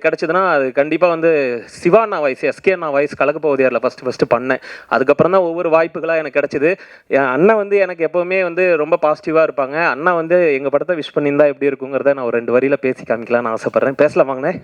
கிடச்சிதுன்னா, அது கண்டிப்பாக சிவானா வாய்ஸ், எஸ்கேனா வாய்ஸ் கலக்கப்பகுதியாரில் ஃபஸ்ட்டு பண்ணேன். அதுக்கப்புறம் தான் ஒவ்வொரு வாய்ப்புகளாக எனக்கு கிடச்சிது. என் அண்ணன் எனக்கு எப்போவுமே ரொம்ப பாசிட்டிவாக இருப்பாங்க. அண்ணா எங்கள் படத்தை விஷ் பண்ணியிருந்தா எப்படி இருக்குங்கிறத நான் ஒரு 2 வரியில் பேசி காமிக்கலான்னு ஆசைப்பட்றேன். பேசலாம் வாங்கண்ணே.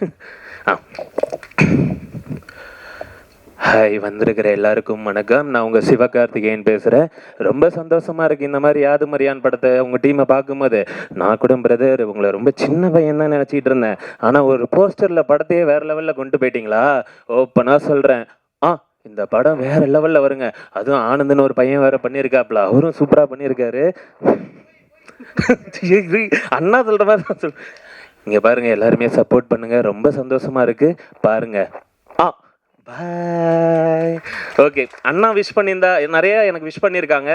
ஹாய், வந்திருக்கிற எல்லாருக்கும் வணக்கம். நான் உங்கள் சிவகார்த்திகேயன் பேசுகிறேன். ரொம்ப சந்தோஷமாக இருக்குது இந்த மாதிரி யாதும் அறியான் படத்தை உங்கள் டீமை பார்க்கும்போது. நான் கூட பிரதர் உங்களை ரொம்ப சின்ன பையன் தான் நினச்சிட்டு இருந்தேன். ஆனால் ஒரு போஸ்டரில் படத்தையே வேறு லெவலில் கொண்டு போயிட்டீங்களா? ஓப்பனாக சொல்கிறேன், இந்த படம் வேறு லெவலில் வருங்க. அதுவும் ஆனந்தன்னு ஒரு பையன் வேறு பண்ணியிருக்காப்புல, அவரும் சூப்பராக பண்ணியிருக்காரு. அண்ணா சொல்கிற மாதிரி தான் சொல். இங்கே பாருங்கள், எல்லாருமே சப்போர்ட் பண்ணுங்கள். ரொம்ப சந்தோஷமாக இருக்குது பாருங்கள். பாய். ஓகே, அண்ணா விஷ் பண்ணியிருந்தா நிறையா எனக்கு விஷ் பண்ணியிருக்காங்க.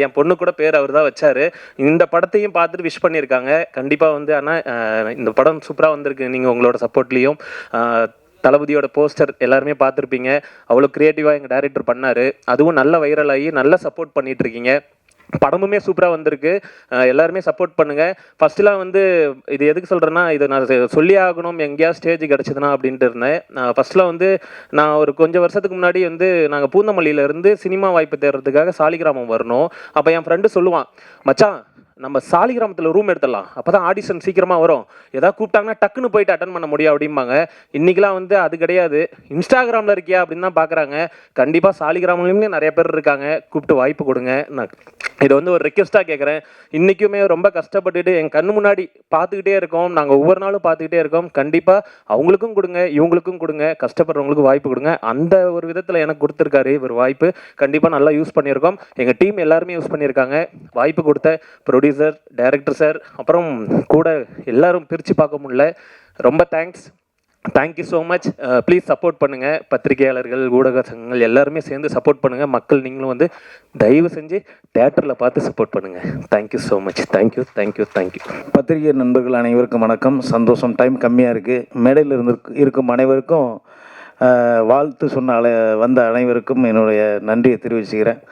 என் பொண்ணு கூட பேர் அவர் தான் வச்சார். இந்த படத்தையும் பார்த்துட்டு விஷ் பண்ணியிருக்காங்க. கண்டிப்பாக அண்ணா இந்த படம் சூப்பராக வந்திருக்கு. நீங்கள் உங்களோட சப்போர்ட்லேயும் தளபதியோட போஸ்டர் எல்லாருமே பார்த்துருப்பீங்க. அவ்வளோ க்ரியேட்டிவாக எங்கள் டைரக்டர் பண்ணார். அதுவும் நல்ல வைரல் ஆகி நல்ல சப்போர்ட் பண்ணிகிட்ருக்கீங்க. படமுமே சூப்பராக வந்திருக்கு. எல்லாருமே சப்போர்ட் பண்ணுங்கள். ஃபஸ்ட்டுலாம் இது எதுக்கு சொல்கிறேன்னா, இது நான் சொல்லி ஆகணும் எங்கேயாவது ஸ்டேஜ் கிடச்சிதுன்னா அப்படின்ட்டு இருந்தேன். ஃபஸ்ட்டில் நான் ஒரு கொஞ்சம் வருஷத்துக்கு முன்னாடி நாங்கள் பூந்தமல்லியிலேருந்து சினிமா வாய்ப்பு தேடுறதுக்காக சாலிகிராமம் வரணும். அப்போ என் ஃப்ரெண்டு சொல்லுவான், மச்சான் நம்ம சாலிகிராமத்தில் ரூம் எடுத்துடலாம், அப்போ தான் ஆடிஷன் சீக்கிரமாக வரும், ஏதாவது கூப்பிட்டாங்கன்னா டக்குன்னு போயிட்டு அட்டன் பண்ண முடியும் அப்படிம்பாங்க. இன்றைக்கெலாம் அது கிடையாது. இன்ஸ்டாகிராமில் இருக்கியா அப்படின்னு தான் பார்க்குறாங்க. கண்டிப்பாக சாலிகிராமத்துலேயுமே நிறைய பேர் இருக்காங்க, கூப்பிட்டு வாய்ப்பு கொடுங்க. நான் இதை ஒரு ரெக்வெஸ்ட்டாக கேட்குறேன். இன்றைக்குமே ரொம்ப கஷ்டப்பட்டுட்டு என் கண்ணு முன்னாடி பார்த்துக்கிட்டே இருக்கோம், நாங்கள் ஒவ்வொரு நாளும் பார்த்துக்கிட்டே இருக்கோம். கண்டிப்பாக அவங்களுக்கும் கொடுங்க, இவங்களுக்கும் கொடுங்க, கஷ்டப்படுறவங்களுக்கு வாய்ப்பு கொடுங்க. அந்த ஒரு விதத்தில் எனக்கு கொடுத்துருக்காரு இவர் வாய்ப்பு. கண்டிப்பாக நல்லா யூஸ் பண்ணியிருக்கோம். எங்கள் டீம் எல்லாருமே யூஸ் பண்ணியிருக்காங்க. வாய்ப்பு கொடுத்த ப்ரொடியூசர், டைரக்டர் சார், அப்புறம் கூட எல்லாரும் பிரித்து பார்க்க முடியல. ரொம்ப thank you so much. Please support பண்ணுங்கள். பத்திரிகையாளர்கள், ஊடக சங்கங்கள் எல்லாருமே சேர்ந்து சப்போர்ட் பண்ணுங்கள். மக்கள் நீங்களும் தயவு செஞ்சு தேட்டரில் பார்த்து சப்போர்ட் பண்ணுங்கள். Thank you so much. தேங்க்யூ. பத்திரிகை நண்பர்கள் அனைவருக்கும் வணக்கம். சந்தோஷம். டைம் கம்மியாக இருக்குது. மேடையில் இருக்கும் அனைவருக்கும் வாழ்த்து சொன்ன வந்த அனைவருக்கும் என்னுடைய நன்றியை தெரிவிச்சுக்கிறேன்.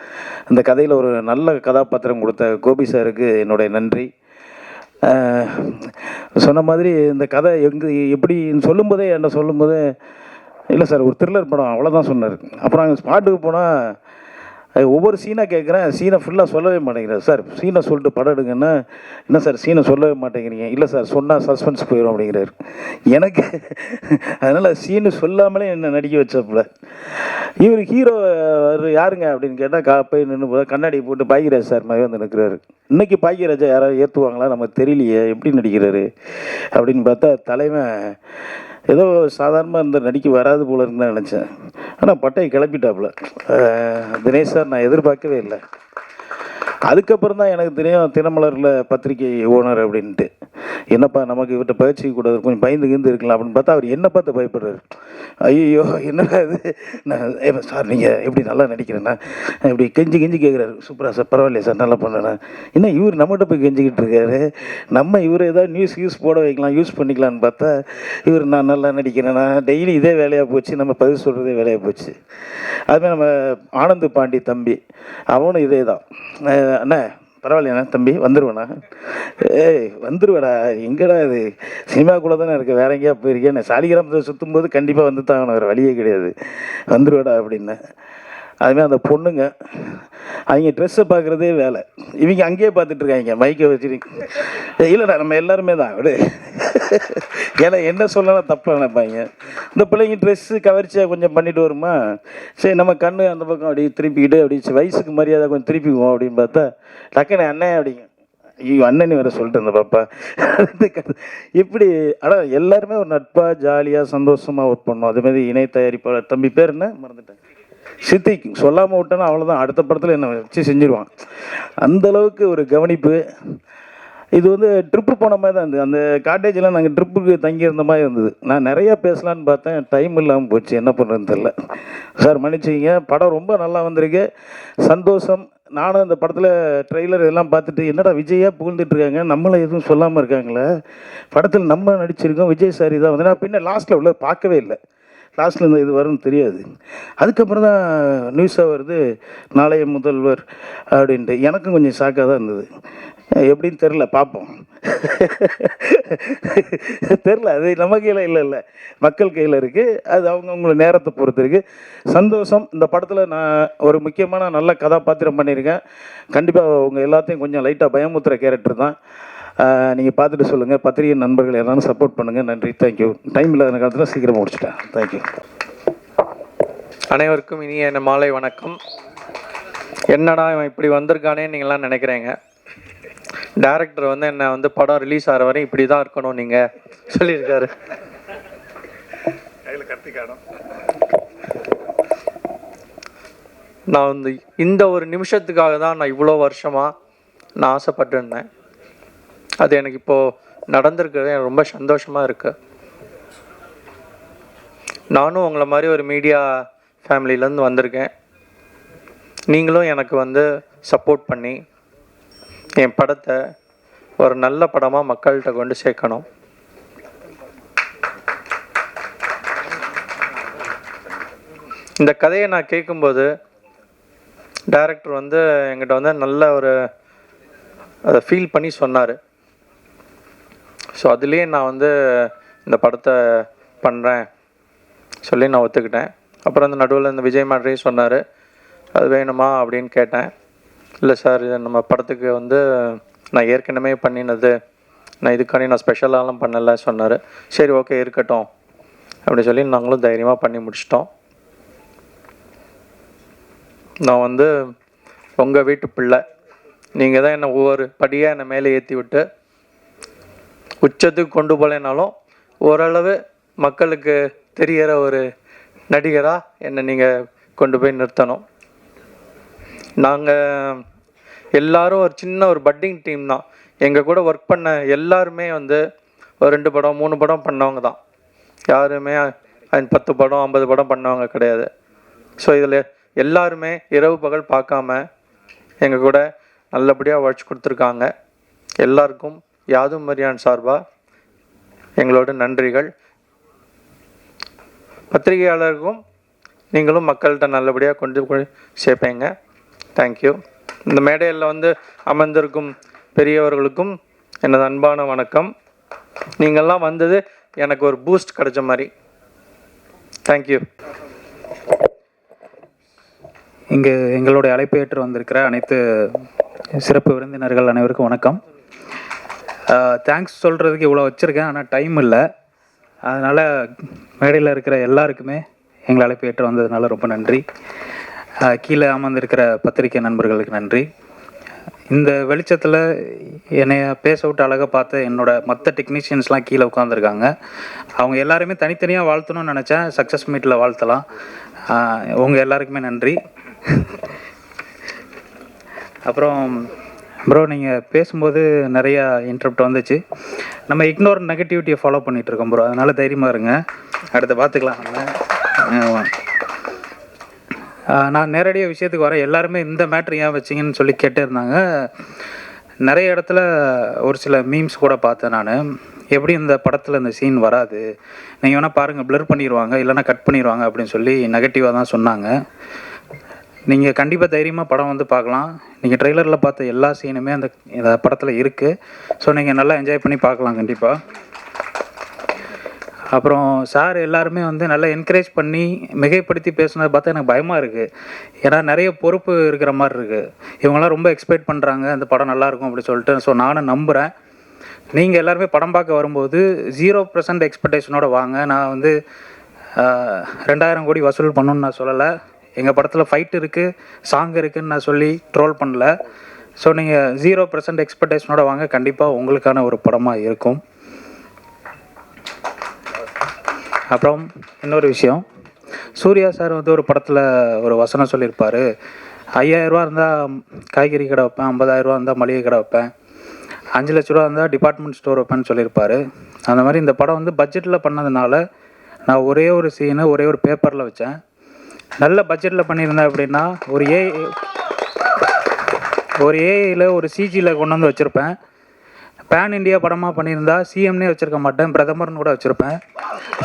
இந்த கதையில் ஒரு நல்ல கதாபாத்திரம் கொடுத்த கோபி சாருக்கு என்னுடைய நன்றி. சொன்ன மாதிரி இந்த கதை எப்படின்னு சொல்லும்போதே என்ன சொல்லும்போதே, இல்லை சார் ஒரு த்ரில்லர் படம் அவ்வளோதான் சொன்னார். அப்புறம் அங்கே ஸ்பாட்டுக்கு போனால் ஒவ்வொரு சீனாக கேட்குறேன், சீனை ஃபுல்லாக சொல்லவே மாட்டேங்கிறார். சார் சீனை சொல்லிட்டு படம் எடுங்கன்னா, என்ன சார் சீனை சொல்லவே மாட்டேங்கிறீங்க? இல்லை சார் சொன்னால் சஸ்பென்ஸ் போயிடும் அப்படிங்கிறாரு. எனக்கு அதனால் சீனு சொல்லாமலே என்னை நடிக்க வச்சப்பல. இவர் ஹீரோ யாருங்க அப்படின்னு கேட்டால் போய் நின்று கண்ணாடி போட்டு பாக்கியராஜ் சார் மாதிரி நிற்கிறாரு. இன்றைக்கி பாக்கியராஜா யாராவது ஏற்றுவாங்களா நமக்கு தெரியலையே, எப்படி நடிக்கிறாரு அப்படின்னு பார்த்தா தலைவன் ஏதோ சாதாரணமாக நடிக்க வராது போல இருக்குன்னு நினச்சேன். ஆனால் பட்டையை கிளப்பிட்டாப்புல. தினேஷ் சார் நான் எதிர்பார்க்கவே இல்லை. அதுக்கப்புறம் தான் எனக்கு தெரியும் தினமலரில் பத்திரிகை ஓனர் அப்படின்ட்டு. என்னப்பா நமக்கு இவர்கிட்ட பயிற்சி கூடாது, கொஞ்சம் பயந்து கிந்து இருக்கலாம் அப்படின்னு பார்த்தா அவர் என்ன பார்த்து பயப்படுறாரு. ஐயோ என்னடா இது, நான் சார் நீங்கள் எப்படி நல்லா நடிக்கிறேன்னா இப்படி கெஞ்சி கேட்குறாரு. சூப்பரா சார், பரவாயில்லையா சார், நல்லா பண்ணேண்ணா. என்ன இவர் நம்மகிட்ட போய் கெஞ்சிக்கிட்டு இருக்காரு. நம்ம இவர் ஏதாவது யூஸ் போட வைக்கலாம், யூஸ் பண்ணிக்கலான்னு பார்த்தா இவர் நான் நல்லா நடிக்கிறேன்னா டெய்லி இதே வேலையாக போச்சு, நம்ம பதில் சொல்கிறதே வேலையாக போச்சு. அதுமாதிரி நம்ம ஆனந்த் பாண்டி தம்பி அவனும் இதே தான். அண்ணா பரவாயில்லையாண்ணா தம்பி வந்துடுவேண்ணா. ஏய் வந்துடுவேடா, எங்கடா இது சினிமாக்குள்ளே தானே இருக்க, வேற எங்கேயா போயிருக்கேன், சாலிகிராமத்தை சுற்றும் போது கண்டிப்பாக வந்து தான் வேறு வழியே கிடையாது, வந்துடுவேடா அப்படின்னு. அதுமாதிரி அந்த பொண்ணுங்க அவங்க ட்ரெஸ்ஸை பார்க்குறதே வேலை, இவங்க அங்கேயே பார்த்துட்ருக்காங்க மைக்கை வச்சுட்டு. இல்லைடா நம்ம எல்லாருமே தான் விடு, ஏன்னா என்ன சொல்லலாம் தப்பாக நினைப்பாங்க. இந்த பிள்ளைங்க ட்ரெஸ்ஸு கவர்ச்சியாக கொஞ்சம் பண்ணிட்டு வருமா, சரி நம்ம கண்ணு அந்த பக்கம் அப்படி திருப்பிக்கிட்டு அப்படி வயசுக்கு மரியாதை கொஞ்சம் திருப்பிக்குவோம் அப்படின்னு பார்த்தா டக்குன்னு அண்ணன் அப்படிங்க. ஐயோ அண்ணன் வேறு சொல்லிட்டு இருந்த பாப்பா இப்படி. ஆனால் எல்லாருமே ஒரு நட்பாக ஜாலியாக சந்தோஷமாக ஒர்க் பண்ணோம். அதேமாதிரி இணை தயாரிப்பாளர் தம்பி பேர் என்ன மறந்துட்டேன், சித்திக் சொல்லாமல் விட்டோன்னா அவ்வளோதான், அடுத்த படத்தில் என்னை வச்சு செஞ்சுருவான். அந்தளவுக்கு ஒரு கவனிப்பு. இது வந்து ட்ரிப்பு போன மாதிரி தான் இருந்தது. அந்த காட்டேஜில் நாங்கள் ட்ரிப்புக்கு தங்கியிருந்த மாதிரி இருந்தது. நான் நிறையா பேசலான்னு பார்த்தேன், டைம் இல்லாமல் போச்சு, என்ன பண்ணுறதுன்னு தெரில. சார் மன்னிச்சிங்க, படம் ரொம்ப நல்லா வந்திருக்கு, சந்தோஷம். நானும் இந்த படத்தில் ட்ரெய்லர் இதெல்லாம் பார்த்துட்டு என்னடா விஜயாக புகழ்ந்துட்டுருக்காங்க, நம்மளை எதுவும் சொல்லாமல் இருக்காங்களே, படத்தில் நம்ம நடிச்சிருக்கோம், விஜய் சார் இதான் வந்து. நான் பின்ன லாஸ்ட்டில் உள்ள பார்க்கவே இல்லை, லாஸ்ட்டில் இந்த இது வரும்னு தெரியாது. அதுக்கப்புறம் தான் நியூஸாக வருது நாளைய முதல்வர் அப்படின்ட்டு. எனக்கும் கொஞ்சம் ஷாக்காக தான் இருந்தது, எப்படின்னு தெரில, பார்ப்போம். தெரில, அது நம்ம கையில் இல்லை, மக்கள் கையில் இருக்குது. அது அவங்கவுங்கள நேரத்தை பொறுத்து இருக்குது. சந்தோஷம். இந்த படத்தில் நான் ஒரு முக்கியமான நல்ல கதாபாத்திரம் பண்ணியிருக்கேன். கண்டிப்பாக உங்கள் எல்லாத்தையும் கொஞ்சம் லைட்டாக பயமுத்துற கேரக்டர் தான். நீங்கள் பார்த்துட்டு சொல்லுங்கள். பத்திரிகை நண்பர்கள் எல்லாரும் சப்போர்ட் பண்ணுங்கள். நன்றி, தேங்க்யூ. டைம் இல்லாத காலத்தில் சீக்கிரமாக முடிச்சிட்டேன். தேங்க்யூ. அனைவருக்கும் இனிய மாலை வணக்கம். என்னடா இவன் இப்படி வந்திருக்கானே நீங்களாம் நினைக்கிறீங்க. டைரக்டர் வந்து என்னை வந்து படம் ரிலீஸ் ஆகிற வரையும் இப்படி தான் இருக்கணும் நீங்கள் சொல்லியிருக்காரு. நான் வந்து இந்த ஒரு நிமிஷத்துக்காக தான் நான் இவ்வளோ வருஷமாக நான் ஆசைப்பட்டு இருந்தேன். அது எனக்கு இப்போது நடந்திருக்கிறது எனக்கு ரொம்ப சந்தோஷமாக இருக்குது. நானும் உங்களை மாதிரி ஒரு மீடியா ஃபேமிலியிலேருந்து வந்திருக்கேன். நீங்களும் எனக்கு வந்து சப்போர்ட் பண்ணி என் படத்தை ஒரு நல்ல படமாக மக்கள்கிட்ட கொண்டு சேர்க்கணும். இந்த கதையை நான் கேட்கும்போது டைரக்டர் வந்து என்கிட்ட வந்து நல்ல ஒரு அதை ஃபீல் பண்ணி சொன்னார். ஸோ அதுலேயே நான் வந்து இந்த படத்தை பண்ணுறேன் சொல்லி நான் ஒத்துக்கிட்டேன். அப்புறம் அந்த நடுவில் இந்த விஜய் மாதிரியே சொன்னார், அது வேணுமா அப்படின்னு கேட்டேன். இல்லை சார், இது நம்ம படத்துக்கு வந்து நான் ஏற்கனவே பண்ணினது, நான் இதுக்காண்டி நான் ஸ்பெஷலாலாம் பண்ணலை சொன்னார். சரி ஓகே இருக்கட்டும் அப்படி சொல்லி நாங்களும் தைரியமாக பண்ணி முடிச்சிட்டோம். நான் வந்து உங்கள் வீட்டு பிள்ளை, நீங்கள் தான் என்னை ஒவ்வொரு படியாக என்னை மேலே ஏற்றி விட்டு உச்சத்துக்கு கொண்டு போகலைனாலும் ஓரளவு மக்களுக்கு தெரிகிற ஒரு நடிகராக என்னை நீங்கள் கொண்டு போய் நிறுத்தணும். நாங்கள் எல்லாரும் ஒரு சின்ன ஒரு பட்டிங் டீம் தான். எங்கள் கூட ஒர்க் பண்ண எல்லாருமே வந்து ஒரு 2 படம் 3 படம் பண்ணவங்க தான். யாருமே 10 படம் 50 படம் பண்ணவங்க கிடையாது. ஸோ இதில் எல்லாருமே இரவு பகல் பார்க்காம எங்கள் கூட நல்லபடியாக உழைச்சி கொடுத்துருக்காங்க. எல்லாருக்கும் யாதும் மரியான் சார்பாக எங்களோட நன்றிகள். பத்திரிகையாளருக்கும் நீங்களும் மக்கள்கிட்ட நல்லபடியாக கொண்டு போய் சேர்ப்பீங்க. தேங்க்யூ. இந்த மேடையில் வந்து அமர்ந்திருக்கும் பெரியவர்களுக்கும் எனது அன்பான வணக்கம். நீங்கள்லாம் வந்தது எனக்கு ஒரு பூஸ்ட் கிடைச்ச மாதிரி. தேங்க்யூ. இங்கே எங்களுடைய அழைப்பு ஏற்று வந்திருக்கிற அனைத்து சிறப்பு விருந்தினர்கள் அனைவருக்கும் வணக்கம். தேங்க்ஸ் சொல்கிறதுக்கு இவ்வளோ வச்சுருக்கேன், ஆனால் டைம் இல்லை. அதனால் மேடையில் இருக்கிற எல்லாருக்குமே எங்களை அழைப்பு ஏற்று வந்ததுனால ரொம்ப நன்றி. கீழே அமர்ந்திருக்கிற பத்திரிகை நண்பர்களுக்கு நன்றி. இந்த வெளிச்சத்தில் என்னைய பேச விட்டு அழகாக பார்த்த என்னோட மற்ற டெக்னீஷியன்ஸ்லாம் கீழே உட்காந்துருக்காங்க. அவங்க எல்லாருமே தனித்தனியாக வாழ்த்தணும்னு நினச்சேன். சக்ஸஸ் மீட்டில் வாழ்த்தலாம். உங்கள் எல்லாருக்குமே நன்றி. அப்புறம் ப்ரோ, நீங்கள் பேசும்போது நிறையா இன்ட்ரப்ட் வந்துச்சு. நம்ம இக்னோர் நெகட்டிவிட்டியை ஃபாலோ பண்ணிகிட்ருக்கோம் ப்ரோ, அதனால் தைரியமாக இருங்க. அடுத்து பார்த்துக்கலாம் நம்ம. நான் நேரடியாக விஷயத்துக்கு வரேன். எல்லாருமே இந்த மேட்ரு ஏன் வச்சிங்கன்னு சொல்லி கேட்டே இருந்தாங்க. நிறைய இடத்துல ஒரு சில மீம்ஸ் கூட பார்த்தேன் நான். எப்படி இந்த படத்தில் இந்த சீன் வராது, நீங்கள் வேணால் பாருங்கள், ப்ளர் பண்ணிடுவாங்க, இல்லைனா கட் பண்ணிடுவாங்க அப்படின்னு சொல்லி நெகட்டிவாக தான் சொன்னாங்க. நீங்கள் கண்டிப்பாக தைரியமாக படம் வந்து பார்க்கலாம். நீங்கள் ட்ரெய்லரில் பார்த்த எல்லா சீனுமே இந்த படத்தில் இருக்குது. ஸோ நீங்கள் நல்லா என்ஜாய் பண்ணி பார்க்கலாம் கண்டிப்பாக. அப்புறம் சார் எல்லாருமே வந்து நல்லா என்கரேஜ் பண்ணி மிகைப்படுத்தி பேசுனதை பார்த்தா எனக்கு பயமாக இருக்குது. ஏன்னா நிறைய பொறுப்பு இருக்கிற மாதிரி இருக்குது. இவங்கெல்லாம் ரொம்ப எக்ஸ்பெக்ட் பண்ணுறாங்க இந்த படம் நல்லாயிருக்கும் அப்படி சொல்லிட்டு. ஸோ நானும் நம்புகிறேன். நீங்கள் எல்லாருமே படம் பார்க்க வரும்போது 0% எக்ஸ்பெக்டேஷனோட வாங்க. நான் வந்து 2000 கோடி வசூல் பண்ணணுன்னு நான் சொல்லலை. எங்கள் படத்தில் ஃபைட் இருக்குது, சாங் இருக்குதுன்னு நான் சொல்லி ட்ரோல் பண்ணல. ஸோ நீங்கள் 0% எக்ஸ்பெக்டேஷனோட வாங்க. கண்டிப்பாக உங்களுக்கான ஒரு படமாக இருக்கும். அப்புறம் இன்னொரு விஷயம், சூர்யா சார் வந்து ஒரு படத்தில் ஒரு வசனம் சொல்லியிருப்பார். 5000 ரூபா இருந்தால் காய்கறி கடை வைப்பேன், 50,000 ரூபா இருந்தால் மளிகை கடை வைப்பேன், 5 லட்ச ரூபா இருந்தால் டிபார்ட்மெண்ட் ஸ்டோர் வைப்பேன்னு சொல்லியிருப்பார். அந்த மாதிரி இந்த படம் வந்து பட்ஜெட்டில் பண்ணதுனால நான் ஒரே ஒரு சீனு ஒரே ஒரு பேப்பரில் வச்சேன். நல்ல பட்ஜெட்டில் பண்ணியிருந்தேன் அப்படின்னா ஒரு ஏஐயில் ஒரு சிஜியில் கொண்டு வந்து வச்சுருப்பேன். பேன் இண்டியா படமாக பண்ணியிருந்தா சிஎம்னே வச்சுருக்க மாட்டேன், பிரதமர்னு கூட வச்சுருப்பேன்.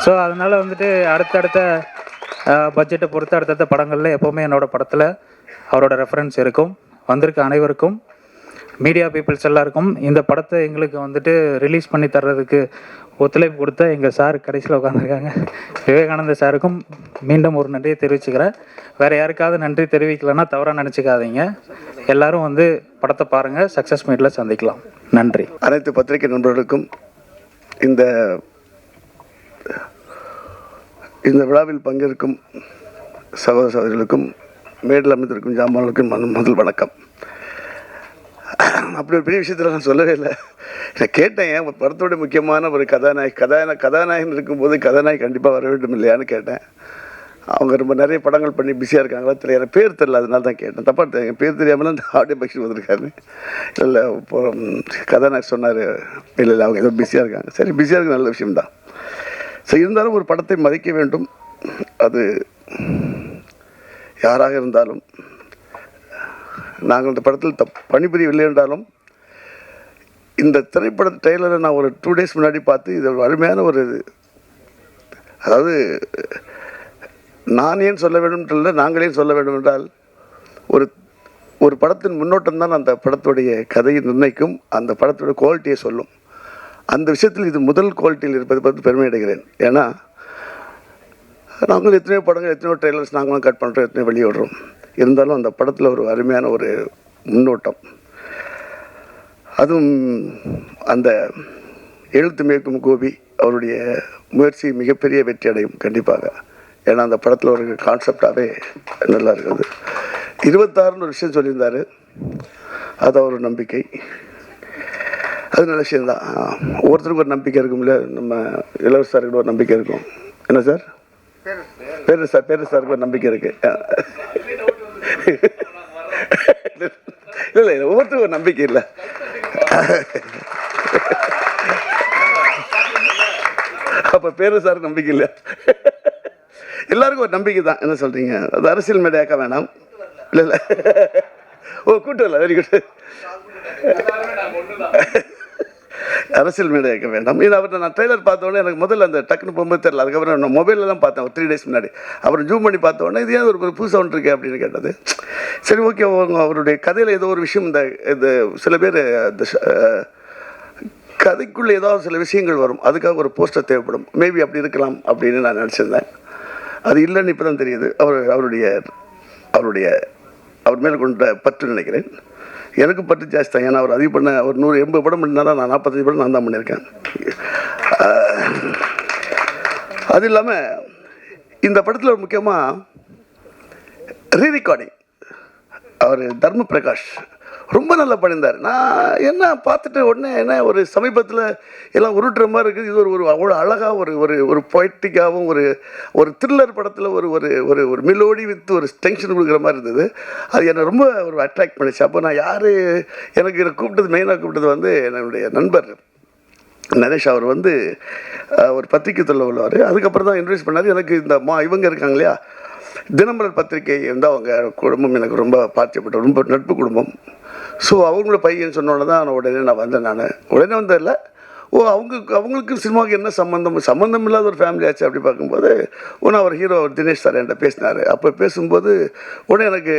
ஸோ அதனால் வந்துட்டு அடுத்தடுத்த பட்ஜெட்டை பொறுத்து அடுத்தடுத்த படங்களில் எப்போவுமே என்னோடய படத்தில் அவரோட ரெஃபரன்ஸ் இருக்கும். வந்திருக்க அனைவருக்கும், மீடியா பீப்புள்ஸ் எல்லாருக்கும், இந்த படத்தை எங்களுக்கு வந்துட்டு ரிலீஸ் பண்ணி தர்றதுக்கு ஒத்துழைப்பு கொடுத்த எங்கள் சார் கடைசியில் உட்காந்துருக்காங்க விவேகானந்த சாருக்கும் மீண்டும் ஒரு நன்றியை தெரிவிச்சுக்கிறேன். வேறு யாருக்காவது நன்றி தெரிவிக்கலைன்னா தவறாக நினச்சிக்காதீங்க. எல்லோரும் வந்து படத்தை பாருங்கள். சக்ஸஸ் மீட்டில் சந்திக்கலாம். நன்றி. அனைத்து பத்திரிகை நண்பர்களுக்கும் இந்த விழாவில் பங்கேற்கும் சகோதர சகோதரிகளுக்கும் மேடையில் அமைந்திருக்கும் ஜாமான்களுக்கும் முதல் வணக்கம். அப்படி ஒரு பெரிய விஷயத்தில் நான் சொல்லவே இல்லை. நான் கேட்டேன், ஏன் படத்தோட முக்கியமான ஒரு கதாநாயகன் இருக்கும்போது கதாநாயகி கண்டிப்பாக வர வேண்டும் இல்லையான்னு கேட்டேன். அவங்க ரொம்ப நிறைய படங்கள் பண்ணி பிஸியாக இருக்காங்களா தெரியல, எனக்கு பேர் தெரியல, அதனால தான் கேட்டேன். தப்பாக என் பேர் தெரியாமல் அந்த ஆடியோ பக்ஷன் வந்திருக்காரு. இல்லை இப்போ கதாநாயகர் சொன்னார், இல்லை அவங்க ஏதோ பிஸியாக இருக்காங்க. சரி, பிஸியாக இருக்க நல்ல விஷயம்தான். ஸோ இருந்தாலும் ஒரு படத்தை மதிக்க வேண்டும். அது யாராக இருந்தாலும், நாங்கள் இந்த படத்தில் பணிபுரியவில்லை என்றாலும் இந்த திரைப்பட ட்ரெய்லரை நான் ஒரு 2 days முன்னாடி பார்த்து இது ஒரு அருமையான ஒரு, அதாவது நான் ஏன் சொல்ல வேண்டும் இல்லை, நாங்களே சொல்ல வேண்டும் என்றால் ஒரு படத்தின் முன்னோட்டம் தான் அந்த படத்துடைய கதையை நிர்ணயிக்கும், அந்த படத்துடைய குவாலிட்டியை சொல்லும். அந்த விஷயத்தில் இது முதல் குவாலிட்டியில் இருப்பது பார்த்து பெருமை அடைகிறேன். ஏன்னா நாங்களும் எத்தனையோ படங்கள், எத்தனையோ ட்ரெய்லர்ஸ் நாங்களும் கட் பண்ணுறோம், எத்தனையோ வெளியே விடுறோம். இருந்தாலும் அந்த படத்தில் ஒரு அருமையான ஒரு முன்னோட்டம். அதுவும் அந்த எழுத்து மேற்கும் கோபி அவருடைய முயற்சி மிகப்பெரிய வெற்றி அடையும் கண்டிப்பாக. ஏன்னா அந்த படத்தில் ஒரு கான்செப்டாகவே நல்லா இருக்குது. 26 ஒரு விஷயம் சொல்லியிருந்தார், அது ஒரு நம்பிக்கை, அது நல்ல விஷயந்தான். ஒவ்வொருத்தருக்கும் ஒரு நம்பிக்கை இருக்கும் இல்லையா, நம்ம இளவரசருக்கு ஒரு நம்பிக்கை இருக்கும். என்ன சார் பேரு சாருக்கு ஒரு நம்பிக்கை இருக்கு. இல்லை ஒவ்வொருத்தருக்கும் ஒரு நம்பிக்கை இல்லை. அப்போ பேரு சாருக்கு நம்பிக்கை இல்லை, எல்லாருக்கும் ஒரு நம்பிக்கை தான். என்ன சொல்கிறீங்க, அது அரசியல் மேடையாக்க வேணாம். இல்லை கூட்டு இல்லை, வெரி குட். அரசியல் மேடையாக்க வேண்டாம். ஏன்னா அவர்கிட்ட நான் ட்ரெய்லர் பார்த்தோன்னே எனக்கு முதல்ல அந்த டக்குன்னு போகும்போது தெரியல. அதுக்கப்புறம் நான் மொபைலில் தான் பார்த்தேன் ஒரு 3 days முன்னாடி. அப்புறம் ஜூம் பண்ணி பார்த்தோன்னே இது ஏன் ஒரு புதுசாக ஒன்று இருக்கு அப்படின்னு கேட்டது. சரி, ஓகே, அவருடைய கதையில் ஏதோ ஒரு விஷயம், இந்த சில பேர் இந்த கதைக்குள்ளே ஏதாவது சில விஷயங்கள் வரும், அதுக்காக ஒரு போஸ்டர் தேவைப்படும், மேபி அப்படி இருக்கலாம் அப்படின்னு நான் நினச்சிருந்தேன். அது இல்லைன்னு இப்போ தான் தெரியுது. அவர் மேலே கொண்ட பற்று நினைக்கிறேன். எனக்கு பற்று ஜாஸ்தி தான். ஏன்னா அவர் அதிகம் பண்ண ஒரு 180 படம் பண்ணினாரா, நான் 45 படம் நான் தான் பண்ணியிருக்கேன். அது இல்லாமல் இந்த படத்தில் ஒரு முக்கியமாக ரீரெக்கார்டிங், அவர் தர்ம பிரகாஷ் ரொம்ப நல்லா பண்ணியிருந்தார். நான் என்ன பார்த்துட்டு உடனே என்ன ஒரு சமீபத்தில் எல்லாம் உருட்டுற மாதிரி இருக்குது. இது ஒரு அவ்வளோ அழகாக ஒரு பொய்ட்டிக்காகவும் ஒரு த்ரில்லர் படத்தில் ஒரு மெலோடி வித் ஒரு டென்ஷன் கொடுக்குற மாதிரி இருந்தது. அது என்னை ரொம்ப ஒரு அட்ராக்ட் பண்ணிச்சு. அப்போ நான் யார் எனக்கு என்னை மெயினாக கூப்பிட்டது வந்து என்னுடைய நண்பர் நரேஷ். அவர் வந்து ஒரு பத்திரிக்கை தொழில் உள்ளவர். அதுக்கப்புறம் தான் இன்ட்ரடியூஸ் பண்ணார் எனக்கு. இந்த இவங்க இருக்காங்க இல்லையா, தினமலர் பத்திரிகை இருந்தால் அவங்க குடும்பம் எனக்கு ரொம்ப பாத்தியப்பட்ட ரொம்ப நட்பு குடும்பம். ஸோ அவங்களோட பையன் சொன்னோன்னே தான் உடனே நான் வந்தேன். உடனே வந்ததில்லை. அவங்களுக்கு சினிமாவுக்கு என்ன சம்மந்தம் இல்லாத ஒரு ஃபேமிலி ஆச்சு. அப்படி பார்க்கும்போது ஒன்று அவர் ஹீரோ தினேஷ் சார் என்கிட்ட பேசினார். அப்போ பேசும்போது உடனே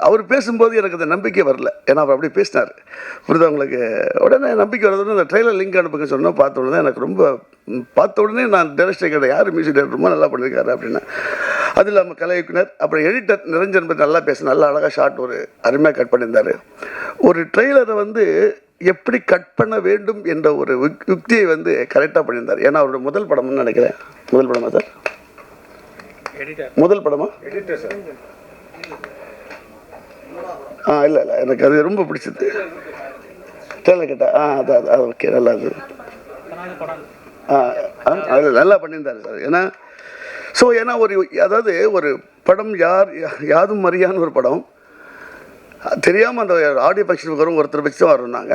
அவர் பேசும்போது எனக்கு அந்த நம்பிக்கை வரல. ஏன்னா அவர் அப்படி பேசினார். புரியுது அவங்களுக்கு. உடனே நம்பிக்கை வரதுன்னு அந்த ட்ரெயிலர் லிங்க் அனுப்புங்க சொன்னால் பார்த்த உடனே எனக்கு ரொம்ப பார்த்த உடனே நான் டைரக்டர் கேட்டேன், யார் மியூசிக் டைரக்டர் ரொம்ப நல்லா பண்ணியிருக்காரு அப்படின்னா. அது இல்லாமல் கலை இயக்குனர் அப்புறம் எடிட்டர் நிரஞ்சன் பற்றி நல்லா பேச நல்லா அழகாக ஷார்ட் ஒரு அருமையாக கட் பண்ணியிருந்தார். ஒரு ட்ரெய்லரை வந்து எப்படி கட் பண்ண வேண்டும் என்ற ஒரு யுக்தியை வந்து கரெக்டாக பண்ணியிருந்தார். ஏன்னா அவரோட முதல் படம்னு நினைக்கிறேன். முதல் படமா சார்? முதல் படமா? இல்லை எனக்கு அது ரொம்ப பிடிச்சது. ட்ரெய்லர் கேட்டா அதான் ஓகே நல்லா அது நல்லா பண்ணியிருந்தார் சார். ஏன்னா அதாவது ஒரு படம் யாதும் அறியான்னு ஒரு படம் தெரியாமல் அந்த ஆடியோ ஃபங்க்ஷனுக்கு வரும் ஒருத்தர் வச்சு தான் வரணுன்னாங்க.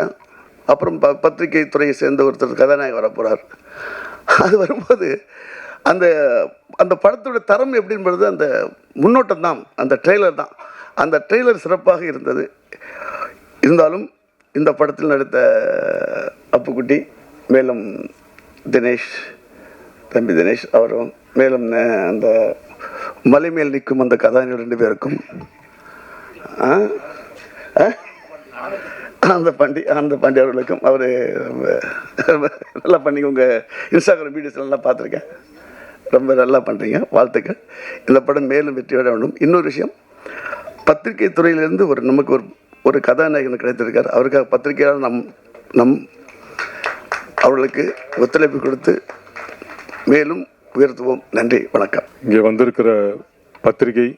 அப்புறம் பத்திரிகை துறையை சேர்ந்த ஒருத்தர் கதாநாயகர் வர போகிறார். அது வரும்போது அந்த படத்தோட தரம் எப்படின்றது அந்த முன்னோட்டம் தான், அந்த ட்ரெய்லர் தான். அந்த ட்ரெய்லர் சிறப்பாக இருந்தது. இருந்தாலும் இந்த படத்தில் நடித்த அப்புக்குட்டி, மேலும் தம்பி தினேஷ் அவரும், மேலும் அந்த மலை மேல் நிற்கும் அந்த கதாநாயகர் 2 பேருக்கும் அந்த பாண்டி அவர்களுக்கும் அவர் நல்லா பண்ணி உங்கள் இன்ஸ்டாகிராம் வீடியோஸ் நல்லா பார்த்துருக்கேன். ரொம்ப நல்லா பண்ணுறீங்க, வாழ்த்துக்கள். இந்த படம் மேலும் வெற்றியோட வேண்டும். இன்னொரு விஷயம், பத்திரிகை துறையிலேருந்து நமக்கு ஒரு கதாநாயகன் கிடைத்திருக்கார். அவருக்காக பத்திரிகையாளர் நம் அவர்களுக்கு ஒத்துழைப்பு கொடுத்து மேலும் உயர்த்துவோம். நன்றி, வணக்கம். இங்கே வந்திருக்கிற பத்திரிகை,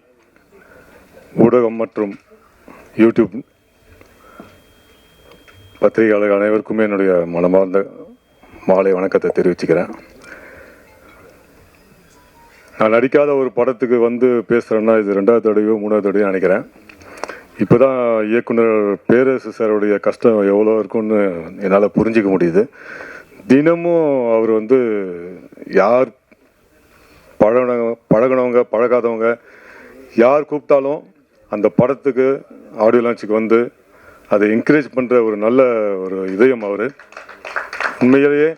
ஊடகம் மற்றும் யூடியூப் பத்திரிகையாளர்கள் அனைவருக்குமே என்னுடைய மனமார்ந்த மாலை வணக்கத்தை தெரிவிச்சுக்கிறேன். நான் நடிக்காத ஒரு படத்துக்கு வந்து பேசுகிறேன்னா இது 2வது தடவையோ 3வது தடவையோ நினைக்கிறேன். இப்போ தான் இயக்குனர் பேரரசு சாருடைய கஷ்டம் எவ்வளோ இருக்குன்னு என்னால் புரிஞ்சிக்க முடியுது. தினமும் அவர் வந்து யார் பழகினவங்க பழகாதவங்க யார் கூப்பிட்டாலும் அந்த படத்துக்கு ஆடியோ லான்ச்சுக்கு வந்து அதை என்கரேஜ் பண்ணுற ஒரு நல்ல ஒரு இதயம் அவர். உண்மையிலேயே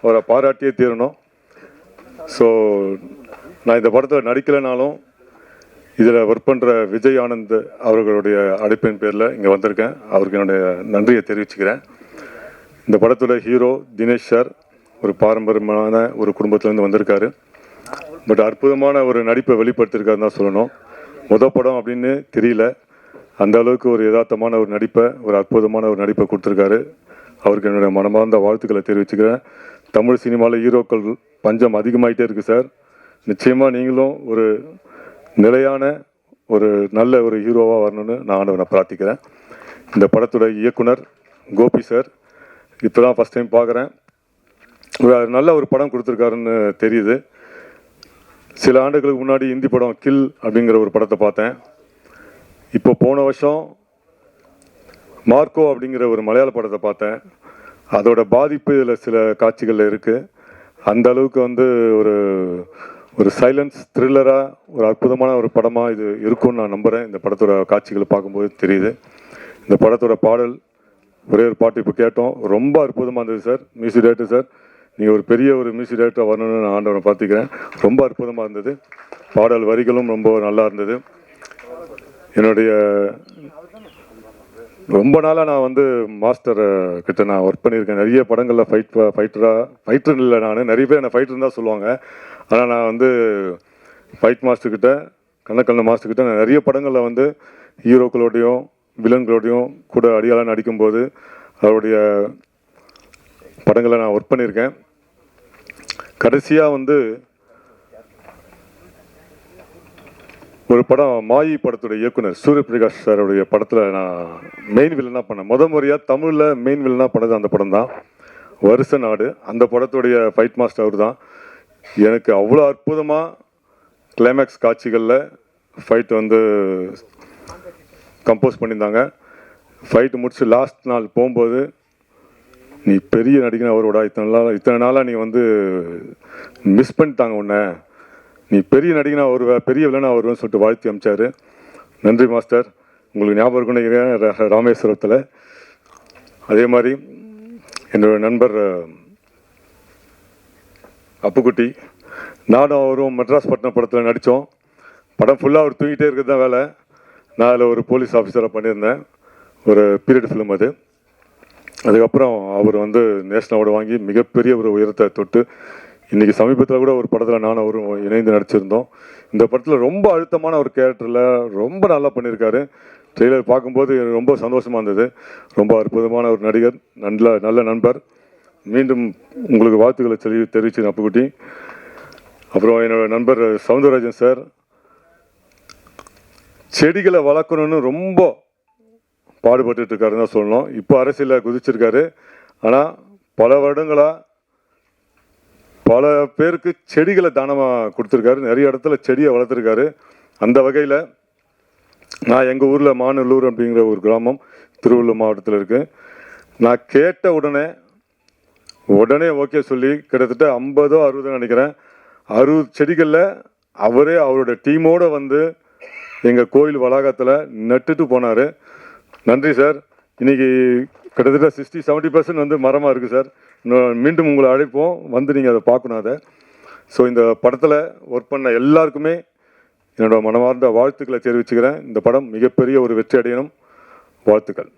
அவரை பாராட்டியே தீரணும். ஸோ நான் இந்த படத்தில் நடிக்கலைனாலும் இதில் ஒர்க் பண்ணுற விஜய் ஆனந்த் அவர்களுடைய அழைப்பின் பேரில் இங்கே வந்திருக்கேன். அவருக்கு என்னுடைய நன்றியை தெரிவிச்சுக்கிறேன். இந்த படத்தோட ஹீரோ தினேஷ் சார் ஒரு பாரம்பரியமான ஒரு குடும்பத்துலேருந்து வந்திருக்காரு. பட் அற்புதமான ஒரு நடிப்பை வெளிப்படுத்தியிருக்காருன்னு தான் சொல்லணும். படம் அப்படின்னு தெரியல, அந்த அளவுக்கு ஒரு யதார்த்தமான ஒரு நடிப்பை, ஒரு அற்புதமான ஒரு நடிப்பை கொடுத்துருக்காரு. அவருக்கு என்னுடைய மனமார்ந்த வாழ்த்துக்களை தெரிவிச்சுக்கிறேன். தமிழ் சினிமாவில் ஹீரோக்கள் பஞ்சம் அதிகமாகிட்டே இருக்குது சார். நிச்சயமாக நீங்களும் ஒரு நிலையான ஒரு நல்ல ஒரு ஹீரோவாக வரணும்னு நான் ஆண்டவனை பிரார்த்திக்கிறேன். இந்த படத்தோட இயக்குனர் கோபி சார் இப்போ தான் ஃபஸ்ட் டைம் பார்க்குறேன். நல்ல ஒரு படம் கொடுத்துருக்காருன்னு தெரியுது. சில ஆண்டுகளுக்கு முன்னாடி ஹிந்தி படம் கில் அப்படிங்கிற ஒரு படத்தை பார்த்தேன். இப்போ போன வருஷம் மார்க்கோ அப்படிங்கிற ஒரு மலையாள படத்தை பார்த்தேன். அதோட பாதிப்பு இதில் சில காட்சிகளில் இருக்குது. அந்த அளவுக்கு வந்து ஒரு சைலன்ஸ் த்ரில்லராக ஒரு அற்புதமான ஒரு படமாக இது இருக்கும்னு நான் நம்புகிறேன். இந்த படத்தோட காட்சிகளை பார்க்கும்போது தெரியுது. இந்த படத்தோட பாடல் ஒரே ஒரு பாட்டு இப்போ கேட்டோம், ரொம்ப அற்புதமாக இருந்தது சார். மியூசிக் டைரக்டர் சார், நீங்கள் ஒரு பெரிய ஒரு மியூசிக் டைரக்டராக வரணும்னு நான் ஆண்டவனை பார்த்துக்கிறேன். ரொம்ப அற்புதமாக இருந்தது. பாடல் வரிகளும் ரொம்ப நல்லா இருந்தது. என்னுடைய ரொம்ப நாளாக நான் வந்து மாஸ்டர் கிட்ட நான் ஒர்க் பண்ணியிருக்கேன். நிறைய படங்களில் ஃபைட்டர் இல்லை, நான் நிறைய பேர் என்னை ஃபைட்டர்னு தான் சொல்லுவாங்க. ஆனால் நான் வந்து ஃபைட் மாஸ்டர்கிட்ட, கண்ணக்கண்ண மாஸ்டர்கிட்ட நான் நிறைய படங்களில் வந்து ஹீரோக்களோடையும் வில்லன்களோடையும் கூட அடியாளாக நடிக்கும்போது அவருடைய படங்களை நான் ஒர்க் பண்ணியிருக்கேன். கடைசியாக வந்து ஒரு படம் மாயி படத்துடைய இயக்குனர் சூரியபிரகாஷ் சாருடைய படத்தில் நான் மெயின் வில்லனாக பண்ணேன். முறையாக தமிழில் மெயின் வில்லனாக பண்ணது அந்த படம் தான், வருஷ நாடு. அந்த படத்துடைய ஃபைட் மாஸ்டர் அவர் தான். எனக்கு அவ்வளோ அற்புதமாக கிளைமேக்ஸ் காட்சிகளில் ஃபைட் வந்து கம்போஸ் பண்ணியிருந்தாங்க. ஃபைட்டு முடிச்சு லாஸ்ட் நாள் போகும்போது, நீ பெரிய நடிகன் அவரோட இத்தனை நாளாக நீ வந்து மிஸ் பண்ணிட்டாங்க உன்னை, நீ பெரிய நடிகனா வருவ, பெரிய வில்லனா வருவேன்னு சொல்லிட்டு வாழ்த்தி அமிச்சார். நன்றி மாஸ்டர். உங்களுக்கு ஞாபகம் இருக்குன்னு நினைக்கிறேன் ராமேஸ்வரத்தில். அதே மாதிரி என்னோட நண்பர் அப்புக்குட்டி, நானும் அவரும் மெட்ராஸ் பட்டினம் படத்தில் நடித்தோம். படம் ஃபுல்லாக அவர் தூங்கிட்டே இருக்கிறது தான் வேலை. நான் அதில் ஒரு போலீஸ் ஆஃபீஸராக பண்ணியிருந்தேன். ஒரு பீரியட் ஃபிலிம் அது. அதுக்கப்புறம் அவர் வந்து நேஷனல் அவார்டு வாங்கி மிகப்பெரிய ஒரு உயரத்தை தொட்டு இன்றைக்கி சமீபத்தில் கூட ஒரு படத்தில் நானும் அவரும் இணைந்து நடிச்சிருந்தோம். இந்த படத்தில் ரொம்ப அழுத்தமான ஒரு கேரக்டரில் ரொம்ப நல்லா பண்ணியிருக்காரு. ட்ரெய்லர் பார்க்கும்போது ரொம்ப சந்தோஷமாக இருந்தது. ரொம்ப அற்புதமான ஒரு நடிகர், நல்ல நண்பர். மீண்டும் உங்களுக்கு வாழ்த்துக்களை தெரிவிச்சு அப்புக்குட்டி. அப்புறம் என்னோட நண்பர் சவுந்தரராஜன் சார், செடிகளை வளர்க்கணும்னு ரொம்ப பாடுபட்டு இருக்காருன்னு தான் சொல்லணும். இப்போ அரசியலில் குதிச்சிருக்காரு. ஆனால் பல வருடங்களாக பல பேருக்கு செடிகளை தானமாக கொடுத்துருக்காரு. நிறைய இடத்துல செடியை வளர்த்துருக்காரு. அந்த வகையில் நான் எங்கள் ஊரில் மாநல்லூர் அப்படிங்கிற ஒரு கிராமம் திருவள்ளூர் மாவட்டத்தில் இருக்குது. நான் கேட்ட உடனே ஓகே சொல்லி கிட்டத்தட்ட 50 60 நினைக்கிறேன், 60 செடிகளில் அவரே அவரோட டீமோடு வந்து எங்கள் கோயில் வளாகத்தில் நட்டுட்டு போனார். நன்றி சார். இன்றைக்கி கிட்டத்தட்ட 60-70% வந்து மரமாக இருக்குது சார். மீண்டும் உங்களை அழைப்போம், வந்து நீங்கள் அதை பார்க்கணும் அதை. ஸோ இந்த படத்தில் ஒர்க் பண்ண எல்லாருக்குமே என்னோட மனமார்ந்த வாழ்த்துக்களை தெரிவிச்சுக்கிறேன். இந்த படம் மிகப்பெரிய ஒரு வெற்றி அடையணும். வாழ்த்துக்கள்.